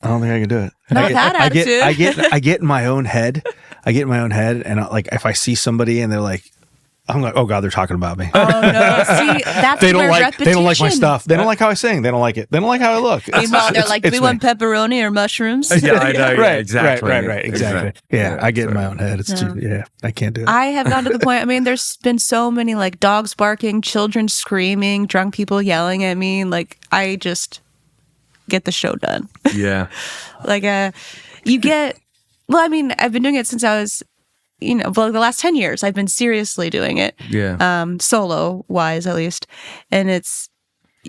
[SPEAKER 2] Not that attitude.
[SPEAKER 1] I get in my own head. And if I see somebody and they're like, I'm like, oh God, they're talking about me.
[SPEAKER 2] Oh no! See, that's
[SPEAKER 1] they don't
[SPEAKER 2] repetition.
[SPEAKER 1] like my stuff. They don't like how I sing. They don't like it. They don't like how I look.
[SPEAKER 2] Meanwhile, they're like, do we want pepperoni or mushrooms?
[SPEAKER 3] Yeah, I know.
[SPEAKER 1] Right,
[SPEAKER 3] exactly.
[SPEAKER 1] Right. Exactly. Yeah, I get in my own head. It's too. I can't do it.
[SPEAKER 2] I have gotten to the point. I mean, there's been so many like dogs barking, children screaming, drunk people yelling at me. Like I just get the show done.
[SPEAKER 3] Yeah.
[SPEAKER 2] You get. Well, I mean, I've been doing it since I was. The last 10 years, I've been seriously doing it.
[SPEAKER 3] Yeah.
[SPEAKER 2] Solo wise, at least. And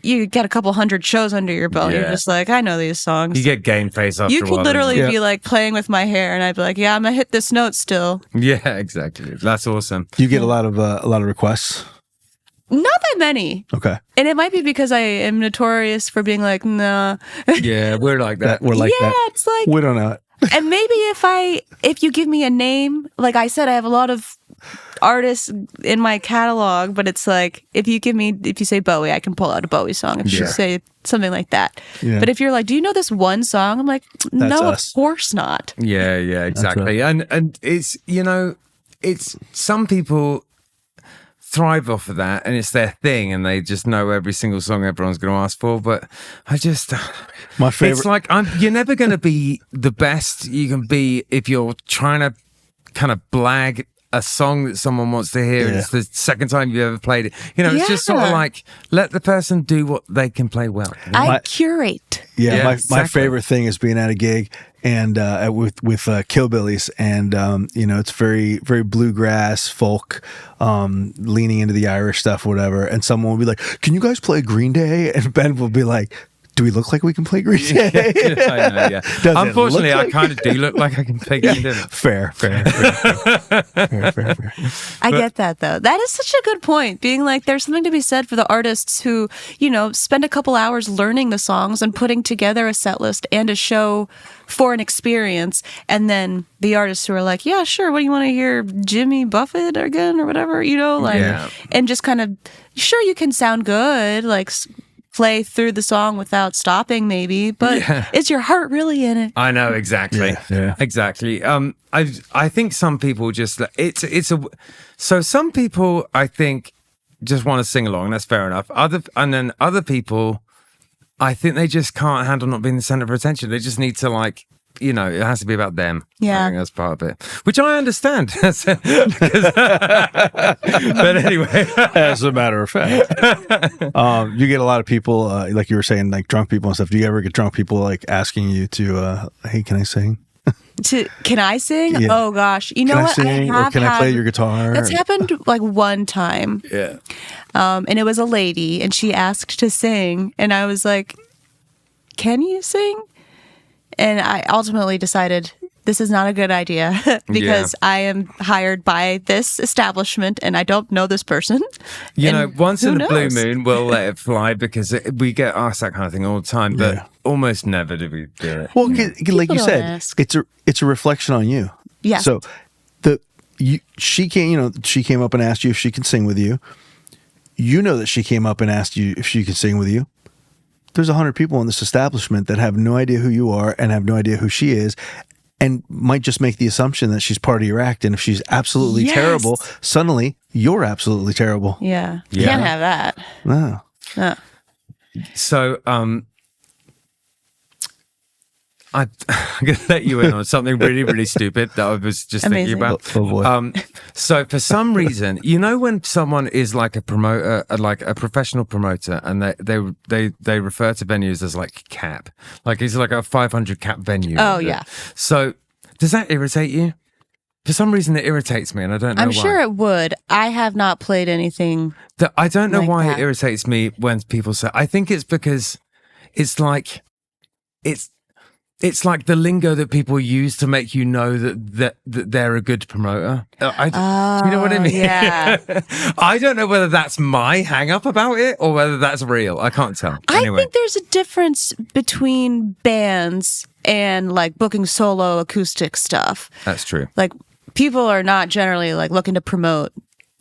[SPEAKER 2] you get a couple hundred shows under your belt.
[SPEAKER 3] Yeah.
[SPEAKER 2] You're just like, I know these songs.
[SPEAKER 3] You get game face after
[SPEAKER 2] You
[SPEAKER 3] a
[SPEAKER 2] could
[SPEAKER 3] while.
[SPEAKER 2] literally be like playing with my hair, and I'd be like, yeah, I'm going to hit this note still.
[SPEAKER 3] Yeah, exactly. That's awesome.
[SPEAKER 1] You get a lot of requests.
[SPEAKER 2] Not that many.
[SPEAKER 1] Okay.
[SPEAKER 2] And it might be because I am notorious for being like, nah.
[SPEAKER 3] Yeah, we're like that.
[SPEAKER 1] We're like that.
[SPEAKER 2] Yeah, it's like.
[SPEAKER 1] We don't know it.
[SPEAKER 2] And maybe if you give me a name, like I said, I have a lot of artists in my catalog, but it's like, if you say Bowie, I can pull out a Bowie song. If you say something like that. Yeah. But if you're like, do you know this one song? I'm like, no, of course not.
[SPEAKER 3] Yeah, exactly. Right. And it's, it's some people thrive off of that and it's their thing and they just know every single song everyone's going to ask for. But I just,
[SPEAKER 1] my favorite,
[SPEAKER 3] it's like, you're never going to be the best you can be if you're trying to kind of blag a song that someone wants to hear. It's the second time you've ever played it. It's just sort of like, let the person do what they can play well.
[SPEAKER 2] I curate.
[SPEAKER 1] Yeah, my favorite thing is being at a gig and with Killbillies, and it's very, very bluegrass folk, leaning into the Irish stuff, whatever. And someone will be like, "Can you guys play Green Day?" And Ben will be like, "Do we look like we can play Green Day?"
[SPEAKER 3] I know, yeah. Unfortunately, I kind of do look like I can play Green Day.
[SPEAKER 1] Fair.
[SPEAKER 2] I get that, though. That is such a good point. Being like, there's something to be said for the artists who, spend a couple hours learning the songs and putting together a set list and a show for an experience. And then the artists who are like, yeah, sure, what do you want to hear? Jimmy Buffett again or whatever, and just kind of, sure, you can sound good, like play through the song without stopping maybe, but is your heart really in it?
[SPEAKER 3] I know, exactly.
[SPEAKER 1] Yeah.
[SPEAKER 3] Exactly. I think some people just, so some people I think just want to sing along, that's fair enough. Then other people, I think they just can't handle not being the center of attention. They just need to you know, it has to be about them.
[SPEAKER 2] Yeah.
[SPEAKER 3] I think that's part of it, which I understand. But anyway,
[SPEAKER 1] as a matter of fact, you get a lot of people, like you were saying, like drunk people and stuff. Do you ever get drunk people like asking you to, hey, can I sing?
[SPEAKER 2] Can I sing?
[SPEAKER 1] Yeah.
[SPEAKER 2] Oh gosh, you know
[SPEAKER 1] Can I
[SPEAKER 2] what?
[SPEAKER 1] sing, or can I play your guitar?
[SPEAKER 2] That's happened like one time.
[SPEAKER 3] yeah.
[SPEAKER 2] And it was a lady, and she asked to sing, and I was like, "Can you sing?" And I ultimately decided this is not a good idea because I am hired by this establishment, and I don't know this person.
[SPEAKER 3] You
[SPEAKER 2] And
[SPEAKER 3] know, once
[SPEAKER 2] who
[SPEAKER 3] in a blue
[SPEAKER 2] knows?
[SPEAKER 3] moon, we'll let it fly because we get asked that kind of thing all the time, but almost never do we do it.
[SPEAKER 1] Well, like you
[SPEAKER 2] don't
[SPEAKER 1] said,
[SPEAKER 2] ask.
[SPEAKER 1] it's a reflection on you.
[SPEAKER 2] Yeah.
[SPEAKER 1] So she came up and asked you if she can sing with you. You know that she came up and asked you if she could sing with you. There's 100 people in this establishment that have no idea who you are and have no idea who she is, and might just make the assumption that she's part of your act. And if she's absolutely terrible, suddenly you're absolutely terrible.
[SPEAKER 2] Yeah.
[SPEAKER 3] Yeah.
[SPEAKER 2] Can't have that.
[SPEAKER 1] No.
[SPEAKER 2] No.
[SPEAKER 3] So, I'm going to let you in on something really, really stupid that I was just thinking
[SPEAKER 2] Amazing.
[SPEAKER 3] about.
[SPEAKER 1] Oh, boy.
[SPEAKER 3] So for some reason, you know, when someone is like a promoter, like a professional promoter, and they refer to venues as like cap, like it's like a 500 cap venue.
[SPEAKER 2] Oh, yeah.
[SPEAKER 3] So does that irritate you? For some reason, it irritates me, and I don't know
[SPEAKER 2] I'm
[SPEAKER 3] why.
[SPEAKER 2] sure it would. I have not played anything.
[SPEAKER 3] I don't know
[SPEAKER 2] like
[SPEAKER 3] why
[SPEAKER 2] that.
[SPEAKER 3] it irritates me when people say. I think it's because it's like it's like the lingo that people use to make you know that they're a good promoter. Do you know what I mean?
[SPEAKER 2] Yeah.
[SPEAKER 3] I don't know whether that's my hang up about it or whether that's real. I can't tell.
[SPEAKER 2] I
[SPEAKER 3] Anyway.
[SPEAKER 2] think there's a difference between bands and like booking solo acoustic stuff.
[SPEAKER 3] That's true.
[SPEAKER 2] Like people are not generally like looking to promote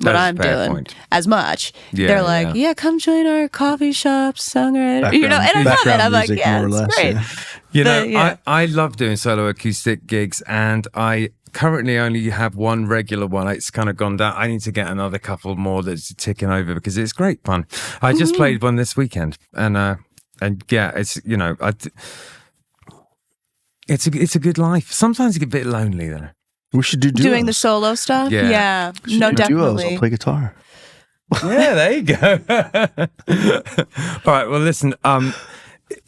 [SPEAKER 2] what
[SPEAKER 3] That's a
[SPEAKER 2] I'm
[SPEAKER 3] fair
[SPEAKER 2] doing
[SPEAKER 3] point.
[SPEAKER 2] as much.
[SPEAKER 3] Yeah,
[SPEAKER 2] They're like,
[SPEAKER 3] yeah.
[SPEAKER 2] come join our coffee shop, songwriter. You know, and I love it.
[SPEAKER 1] Background
[SPEAKER 2] I'm like,
[SPEAKER 1] music,
[SPEAKER 2] yeah,
[SPEAKER 1] more or
[SPEAKER 2] it's
[SPEAKER 1] less,
[SPEAKER 2] great.
[SPEAKER 1] yeah.
[SPEAKER 3] You
[SPEAKER 2] But,
[SPEAKER 3] know,
[SPEAKER 2] yeah.
[SPEAKER 3] I love doing solo acoustic gigs, and I currently only have one regular one. It's kind of gone down. I need to get another couple more that's ticking over because it's great fun. I just played one this weekend, and yeah, it's, you know, it's a good life. Sometimes it gets a bit lonely though.
[SPEAKER 1] We should do duos.
[SPEAKER 2] Doing the solo stuff?
[SPEAKER 3] Yeah.
[SPEAKER 1] We should
[SPEAKER 2] No,
[SPEAKER 1] do duos.
[SPEAKER 2] definitely.
[SPEAKER 1] I'll play guitar.
[SPEAKER 3] Yeah, there you go. All right. Well, listen,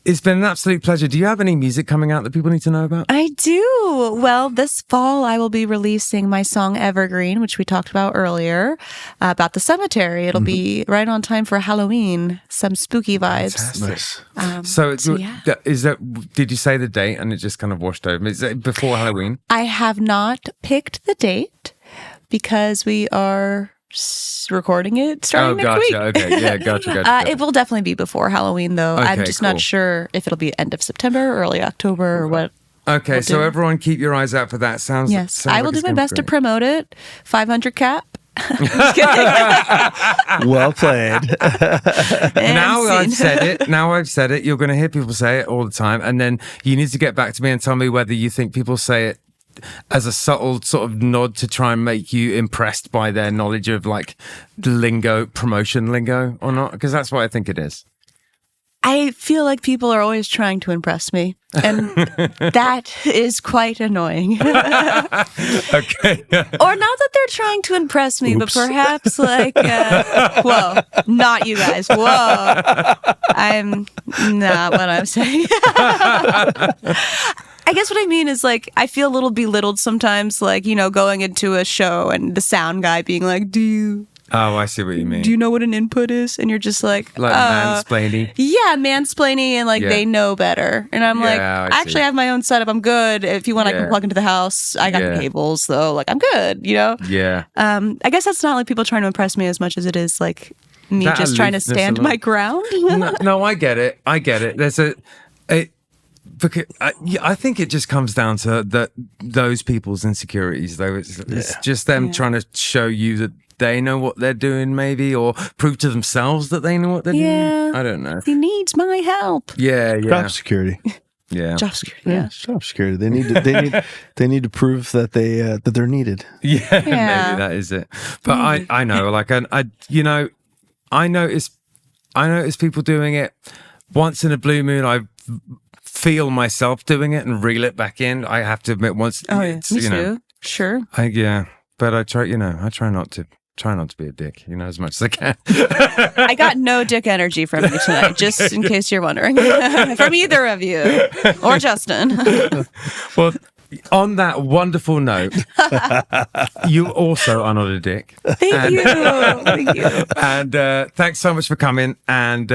[SPEAKER 3] it's been an absolute pleasure. Do you have any music coming out that people need to know about?
[SPEAKER 2] I do. Well, this fall I will be releasing my song Evergreen, which we talked about earlier, about the cemetery. It'll be right on time for Halloween. Some spooky vibes.
[SPEAKER 1] Nice.
[SPEAKER 3] So,
[SPEAKER 2] yeah.
[SPEAKER 3] is that? Did you say the date and it just kind of washed over? Is it before Halloween?
[SPEAKER 2] I have not picked the date because we are recording it starting next week.
[SPEAKER 3] Okay, yeah, gotcha.
[SPEAKER 2] It will definitely be before Halloween, though. I'm
[SPEAKER 3] Okay,
[SPEAKER 2] just
[SPEAKER 3] cool.
[SPEAKER 2] not sure if it'll be end of September, early October, or what.
[SPEAKER 3] Okay,
[SPEAKER 2] We'll
[SPEAKER 3] so
[SPEAKER 2] do.
[SPEAKER 3] everyone keep your eyes out for that. Sounds
[SPEAKER 2] Yes, I will
[SPEAKER 3] like
[SPEAKER 2] do
[SPEAKER 3] it's
[SPEAKER 2] my
[SPEAKER 3] gonna be
[SPEAKER 2] best to
[SPEAKER 3] great.
[SPEAKER 2] promote it. 500 cap. Just kidding.
[SPEAKER 1] Well played.
[SPEAKER 2] And
[SPEAKER 3] Now I've
[SPEAKER 2] scene.
[SPEAKER 3] said it. You're going to hear people say it all the time, and then you need to get back to me and tell me whether you think people say it as a subtle sort of nod to try and make you impressed by their knowledge of like lingo, promotion lingo, or not, because that's what I think it is.
[SPEAKER 2] I feel like people are always trying to impress me, and that is quite annoying.
[SPEAKER 3] Okay.
[SPEAKER 2] Or not that they're trying to impress me, but perhaps like, whoa, not you guys. Whoa, I'm not what I'm saying. I guess what I mean is like, I feel a little belittled sometimes, like, you know, going into a show and the sound guy being like, do you
[SPEAKER 3] I see what you mean.
[SPEAKER 2] know what an input is? And you're just like
[SPEAKER 3] mansplaining.
[SPEAKER 2] Yeah, mansplaining, and like
[SPEAKER 3] Yeah.
[SPEAKER 2] they know better. And I'm like,
[SPEAKER 3] Yeah,
[SPEAKER 2] I
[SPEAKER 3] I
[SPEAKER 2] actually
[SPEAKER 3] see.
[SPEAKER 2] have my own setup. I'm good. If you want, I
[SPEAKER 3] Yeah.
[SPEAKER 2] can plug into the house. I got
[SPEAKER 3] Yeah.
[SPEAKER 2] the cables, though. Like, I'm good, you know?
[SPEAKER 3] Yeah.
[SPEAKER 2] I guess that's not like people trying to impress me as much as it is like me
[SPEAKER 3] That
[SPEAKER 2] just trying to
[SPEAKER 3] aloofness
[SPEAKER 2] stand
[SPEAKER 3] alone.
[SPEAKER 2] my ground.
[SPEAKER 3] No, I get it. There's because I think it just comes down to those people's insecurities, though. It's just them trying to show you that they know what they're doing, maybe, or prove to themselves that they know what they're doing. I don't know.
[SPEAKER 2] He needs my help.
[SPEAKER 3] Yeah.
[SPEAKER 1] Job security.
[SPEAKER 3] Yeah.
[SPEAKER 2] Job security.
[SPEAKER 1] Yeah, it's job security. They need to prove that they're needed.
[SPEAKER 3] Yeah,
[SPEAKER 2] Yeah.
[SPEAKER 3] maybe that is it. But I know, like, I notice people doing it once in a blue moon. I feel myself doing it and reel it back in. I have to admit, once.
[SPEAKER 2] Oh, yeah. Me
[SPEAKER 3] you know,
[SPEAKER 2] too. Sure.
[SPEAKER 3] But I try. I try not to be a dick. As much as I can.
[SPEAKER 2] I got no dick energy from you tonight, just in case you're wondering, from either of you or Justin.
[SPEAKER 3] Well, on that wonderful note, you also are not a dick.
[SPEAKER 2] Thank you. Thank you.
[SPEAKER 3] And thanks so much for coming. And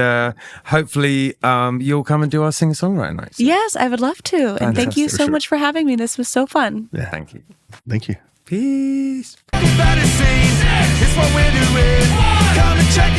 [SPEAKER 3] hopefully you'll come and do our singer-songwriter nights.
[SPEAKER 2] Yes, I would love to. And thank you
[SPEAKER 3] Fantastic.
[SPEAKER 2] so much for having me. This was so fun.
[SPEAKER 1] Yeah.
[SPEAKER 3] Thank you.
[SPEAKER 1] Thank you.
[SPEAKER 3] Peace.
[SPEAKER 4] Better scenes, it's what we're doing. Come and check